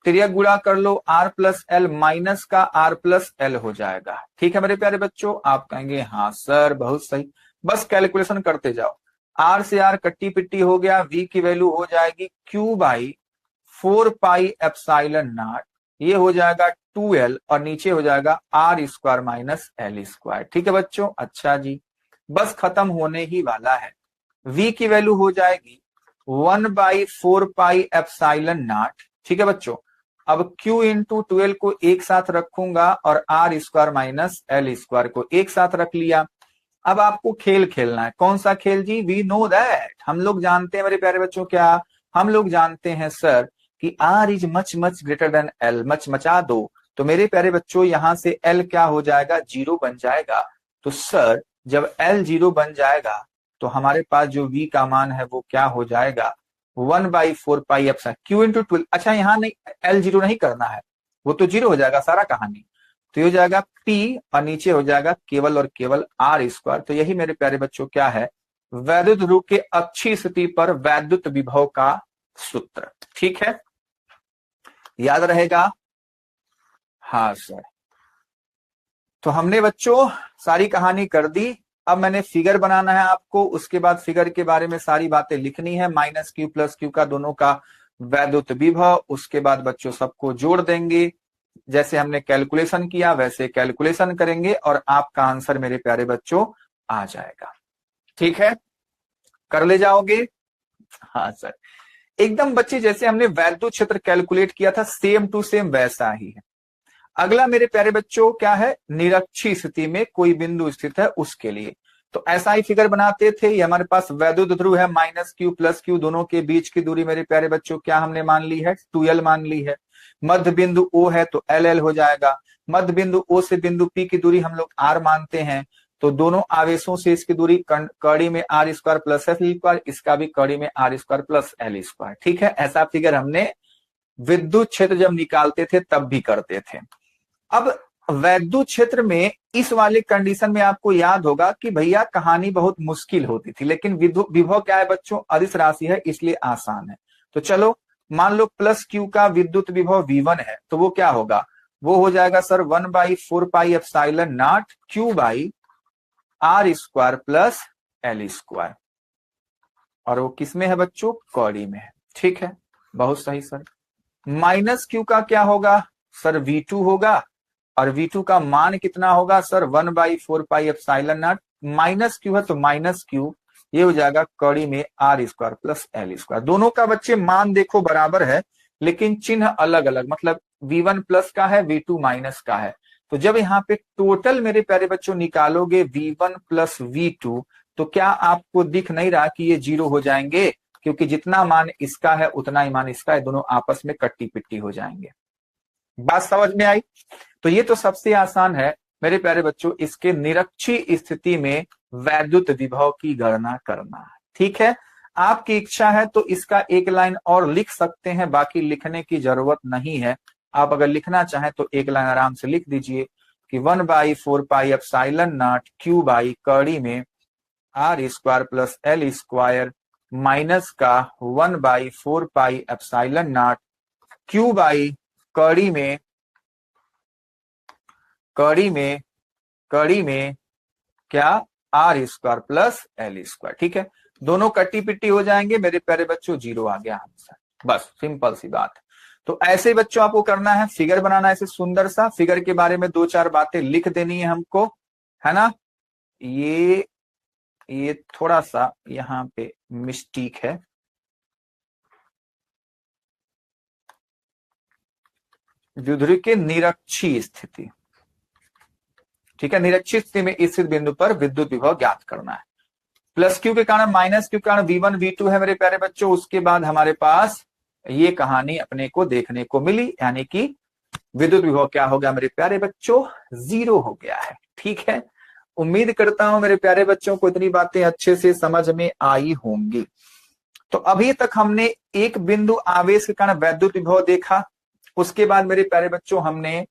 A: त्रियक गुणा कर लो, r+l माइनस का r+l हो जाएगा। ठीक है मेरे प्यारे बच्चों, आप कहेंगे हाँ सर बहुत सही, बस कैलकुलेशन करते जाओ। r से r कट्टी पिट्टी हो गया, v की वैल्यू हो जाएगी q/4 पाई एप्सिलॉन नॉट, ये हो जाएगा 2l और नीचे हो जाएगा r square minus l square. ठीक है बच्चों, अच्छा जी, बस खत्म होने ही वाला है। v की वैल्यू हो जाएगी 1/4 पाई एप्सिलॉन नॉट। ठीक है बच्चों, अब q इंटू 12 को एक साथ रखूंगा और r square minus l square को एक साथ रख लिया। अब आपको खेल खेलना है। कौन सा खेल जी? वी नो दैट, हम लोग जानते हैं मेरे प्यारे बच्चों, क्या हम लोग जानते हैं सर कि r is much much greater than l। Much मचा दो तो मेरे प्यारे बच्चों यहां से l क्या हो जाएगा? 0 बन जाएगा। तो सर जब l 0 बन जाएगा तो हमारे पास जो v का मान है वो क्या हो जाएगा? 1/4 पाई एप्सिलॉन q इंटू 12। अच्छा यहाँ नहीं, l 0 नहीं करना है, वो तो 0 हो जाएगा सारा कहानी। तो ये हो जाएगा p और नीचे हो जाएगा केवल और केवल r स्क्वायर। तो यही मेरे प्यारे बच्चों क्या है? वैद्युत ध्रुव के अच्छी स्थिति पर वैद्युत विभव का सूत्र। ठीक है, याद रहेगा? हाँ सर। तो हमने बच्चों सारी कहानी कर दी। अब मैंने फिगर बनाना है आपको, उसके बाद फिगर के बारे में सारी बातें लिखनी है। माइनस क्यू प्लस क्यू का दोनों का वैद्युत विभव, उसके बाद बच्चों सबको जोड़ देंगे। जैसे हमने कैलकुलेशन किया वैसे कैलकुलेशन करेंगे और आपका आंसर मेरे प्यारे बच्चों आ जाएगा। ठीक है, कर ले जाओगे? हाँ सर, एकदम बच्चे जैसे हमने वैद्युत क्षेत्र कैलकुलेट किया था सेम टू सेम वैसा ही है। अगला मेरे प्यारे बच्चों क्या है? निरक्षीय स्थिति में कोई बिंदु स्थित है उसके लिए। तो ऐसा ही फिगर बनाते थे। ये हमारे पास वैद्युत ध्रुव है, माइनस क्यू प्लस क्यू, दोनों के बीच की दूरी मेरे प्यारे बच्चों क्या हमने मान ली है? 2l मान ली है। मध्य बिंदु O है तो LL हो जाएगा। मध्य बिंदु O से बिंदु P की दूरी हम लोग R मानते हैं, तो दोनों आवेशों से इसकी दूरी कड़ी में r square plus f square, इसका भी कड़ी में r square plus l square. ठीक है, ऐसा फिगर हमने विद्युत क्षेत्र जब निकालते थे तब भी करते थे। अब वैद्युत क्षेत्र में इस वाले कंडीशन में आपको याद होगा कि भैया कहानी बहुत मुश्किल होती थी, लेकिन विभव क्या है बच्चों? अदिश राशि है इसलिए आसान है। तो चलो मान लो प्लस क्यू का विद्युत विभव V1 है, तो वो क्या होगा? वो हो जाएगा sir 1/4 pi epsilon not q by r square plus l square. और वो किसमें है बच्चों? कौड़ी में है। ठीक है, बहुत सही सर। माइनस क्यू का क्या होगा सर? V2 होगा, और V2 का मान कितना होगा sir? 1/4 pi epsilon not. Minus Q है तो माइनस क्यू, ये हो जाएगा कड़ी में r square plus l square. दोनों का बच्चे मान देखो बराबर है, लेकिन चिन्ह अलग अलग, मतलब V1 प्लस का है, V2 माइनस का है। तो जब यहाँ पे टोटल मेरे प्यारे बच्चों निकालोगे V1 प्लस V2, तो क्या आपको दिख नहीं रहा कि ये 0 हो जाएंगे? क्योंकि जितना मान इसका है उतना ही मान इसका है, दोनों आपस में कट्टी पिट्टी हो जाएंगे। बात समझ में आई? तो ये तो सबसे आसान है मेरे प्यारे बच्चों, इसके निरक्षीय स्थिति में वैद्युत विभव की गणना करना। ठीक है, आपकी इच्छा है तो इसका एक लाइन और लिख सकते हैं, बाकी लिखने की जरूरत नहीं है। आप अगर लिखना चाहें तो एक लाइन आराम से लिख दीजिए कि 1/4 पाई एप्सिलॉन नॉट q बाई कड़ी में r square plus l square minus का 1/4 पाई एप्सिलॉन नॉट q बाई कड़ी में क्या? r square plus l square. ठीक है, दोनों कट्टी पिट्टी हो जाएंगे मेरे प्यारे बच्चों, 0 आ गया आंसर। बस सिंपल सी बात। तो ऐसे बच्चों आपको करना है, फिगर बनाना है ऐसे सुंदर सा। फिगर के बारे में 2-4 बातें लिख देनी है हमको, है ना? ये थोड़ा सा यहाँ पे मिस्टेक है। द्विध्रुव के निरक्षीय स्थिति। ठीक है, निरक्षीय स्थिति में स्थित बिंदु पर विद्युत विभव ज्ञात करना है। प्लस क्यू के कारण माइनस क्यू के कारण V1 V2 है मेरे प्यारे बच्चों। उसके बाद हमारे पास ये कहानी अपने को देखने को मिली, यानी कि विद्युत विभव क्या हो गया मेरे प्यारे बच्चों? 0 हो गया है। ठीक है, उम्मीद करता हूं मेरे प्यारे बच्चों को इतनी बातें अच्छे से समझ में आई होंगी। तो अभी तक हमने एक बिंदु आवेश के कारण वैद्युत विभव देखा, उसके बाद मेरे प्यारे बच्चों हमने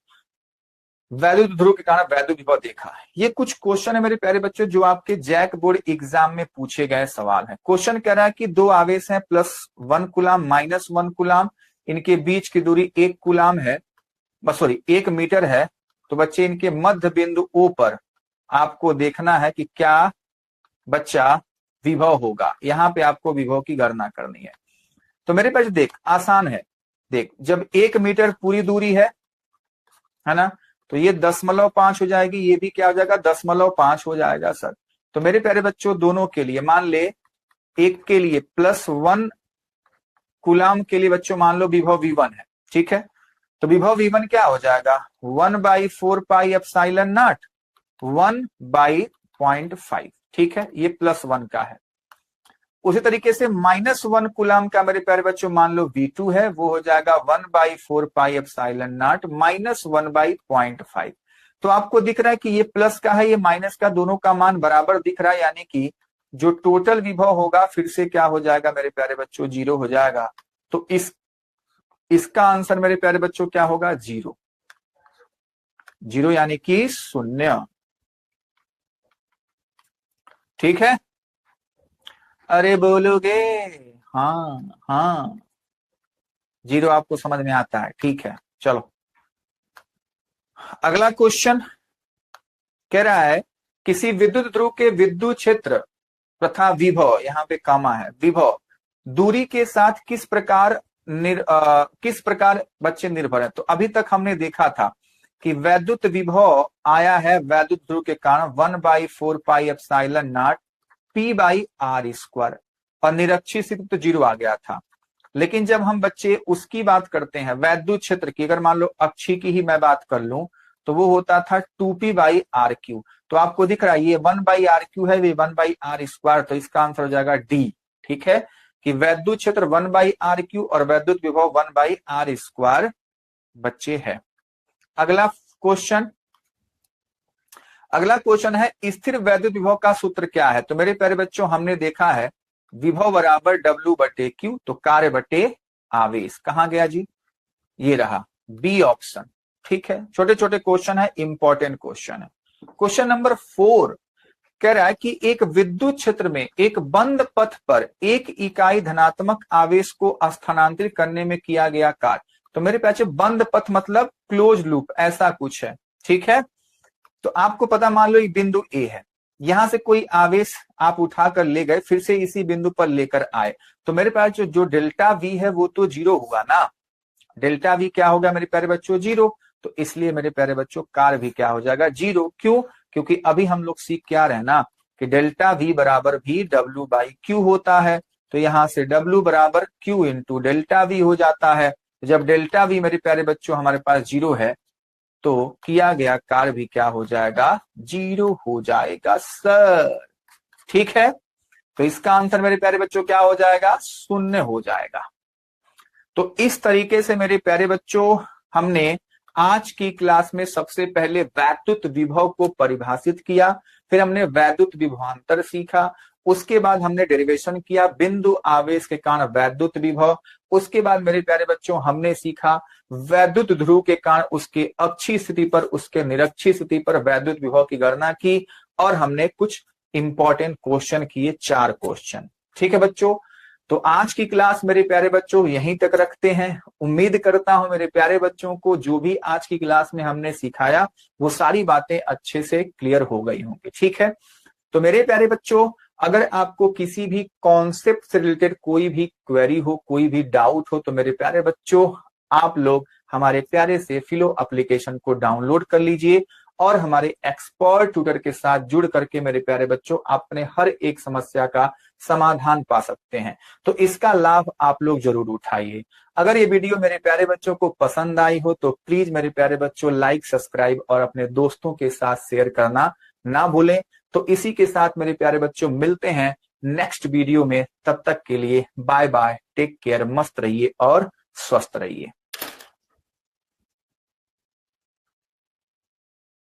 A: वैद्युत ध्रुव के कारण वैद्युत विभव देखा। ये कुछ क्वेश्चन है मेरे प्यारे बच्चों जो आपके जैक बोर्ड एग्जाम में पूछे गए सवाल है। क्वेश्चन कह रहा है कि दो आवेश हैं +1 कूलाम -1 कूलाम, इनके बीच की दूरी 1 कूलाम है, 1 मीटर है। तो बच्चे इनके मध्य बिंदु O पर आपको देखना है कि क्या बच्चा विभव होगा। यहाँ पे आपको विभव की गणना करनी है। तो मेरे पास देख आसान है, देख जब 1 मीटर पूरी दूरी है है ना। तो ये 10.5 हो जाएगी, ये भी क्या हो जाएगा 10.5 हो जाएगा सर। तो मेरे प्यारे बच्चों दोनों के लिए मान ले, एक के लिए +1 कूलाम के लिए बच्चों मान लो विभव V1 है, ठीक है। तो विभव V1 क्या हो जाएगा 1/4πε0 1/0.5, ठीक है, ये +1 का है। उसी तरीके से -1 कूलाम का मेरे प्यारे बच्चों मान लो V2 है, वो हो जाएगा 1/4πε0 -1/0.5। तो आपको दिख रहा है कि ये प्लस का है, ये माइनस का, दोनों का मान बराबर दिख रहा है, यानी कि जो टोटल विभव होगा फिर से क्या हो जाएगा मेरे प्यारे बच्चों 0 हो जाएगा। तो इसका आंसर मेरे प्यारे बच्चों क्या होगा 0, 0 यानी कि 0, ठीक है। अरे बोलोगे हाँ हाँ, 0 आपको समझ में आता है, ठीक है। चलो अगला क्वेश्चन कह रहा है किसी विद्युत ध्रुव के विद्युत क्षेत्र तथा विभव, यहाँ पे कामा है, विभव दूरी के साथ किस प्रकार बच्चे निर्भर है। तो अभी तक हमने देखा था कि वैद्युत विभव आया है वैद्युत ध्रुव के कारण 1/4πε0 P/r², और निरक्षीय स्थिति तो 0 आ गया था। लेकिन जब हम बच्चे उसकी बात करते हैं वैद्युत क्षेत्र की, अगर मान लो अक्षी की ही मैं बात कर लूं तो वो होता था 2P/r²। तो आपको दिख रहा है ये 1/r³ है, ये 1/r², तो इसका आंसर हो जाएगा D, ठीक है, कि वैद्युत क्षेत्र 1/r³ और वैद्युत विभव 1/r² बच्चे है। अगला क्वेश्चन है स्थिर वैद्युत विभव का सूत्र क्या है। तो मेरे प्यारे बच्चों हमने देखा है विभव बराबर W/Q, तो कार्य बटे आवेश, कहां गया जी, ये रहा बी ऑप्शन, ठीक है। छोटे छोटे क्वेश्चन है, इंपॉर्टेंट क्वेश्चन है। क्वेश्चन नंबर 4 कह रहा है कि एक विद्युत क्षेत्र में एक बंद पथ पर एक इकाई धनात्मक आवेश को स्थानांतरित करने में किया गया कार्य। तो मेरे प्यारे बंद पथ मतलब क्लोज लूप, ऐसा कुछ है, ठीक है। तो आपको पता, मान लो एक बिंदु ए है, यहां से कोई आवेश आप उठाकर ले गए, फिर से इसी बिंदु पर लेकर आए, तो मेरे पास जो डेल्टा V है वो तो 0 होगा ना, डेल्टा V क्या होगा मेरे प्यारे बच्चों 0। तो इसलिए मेरे प्यारे बच्चों कार्य भी क्या हो जाएगा 0, क्यों, क्योंकि अभी हम लोग सीख क्या रहे ना कि डेल्टा V बराबर भी W/Q होता है। तो यहां से W बराबर Q इंटू डेल्टा V हो जाता है। जब डेल्टा V मेरे प्यारे बच्चों हमारे पास 0 है तो किया गया कार्य भी क्या हो जाएगा 0 हो जाएगा सर, ठीक है। तो इसका आंसर मेरे प्यारे बच्चों क्या हो जाएगा 0 हो जाएगा। तो इस तरीके से मेरे प्यारे बच्चों हमने आज की क्लास में सबसे पहले वैद्युत विभव को परिभाषित किया, फिर हमने वैद्युत विभवांतर सीखा, उसके बाद हमने डेरिवेशन किया बिंदु आवेश के कारण वैद्युत विभव, उसके बाद मेरे प्यारे बच्चों हमने सीखा वैद्युत ध्रुव के कारण उसके अक्षीय स्थिति पर उसके निरक्षीय स्थिति पर वैद्युत विभव की गणना की, और हमने कुछ इंपॉर्टेंट क्वेश्चन किए, 4 क्वेश्चन, ठीक है बच्चों। तो आज की क्लास मेरे प्यारे बच्चों यहीं तक रखते हैं। उम्मीद करता हूं मेरे प्यारे बच्चों को जो भी आज की क्लास में हमने सिखाया वो सारी बातें अच्छे से क्लियर हो गई होंगी, ठीक है। तो मेरे प्यारे बच्चों अगर आपको किसी भी कॉन्सेप्ट से रिलेटेड कोई भी क्वेरी हो, कोई भी डाउट हो, तो मेरे प्यारे बच्चों आप लोग हमारे प्यारे से फिलो एप्लीकेशन को डाउनलोड कर लीजिए और हमारे एक्सपर्ट ट्यूटर के साथ जुड़ करके मेरे प्यारे बच्चों अपने हर एक समस्या का समाधान पा सकते हैं। तो इसका लाभ आप लोग जरूर उठाइए। अगर ये वीडियो मेरे प्यारे बच्चों को पसंद आई हो तो प्लीज मेरे प्यारे बच्चों लाइक, सब्सक्राइब और अपने दोस्तों के साथ शेयर करना ना भूलें। तो इसी के साथ मेरे प्यारे बच्चों मिलते हैं नेक्स्ट वीडियो में, तब तक के लिए बाय बाय, टेक केयर, मस्त रहिए और स्वस्थ रहिए।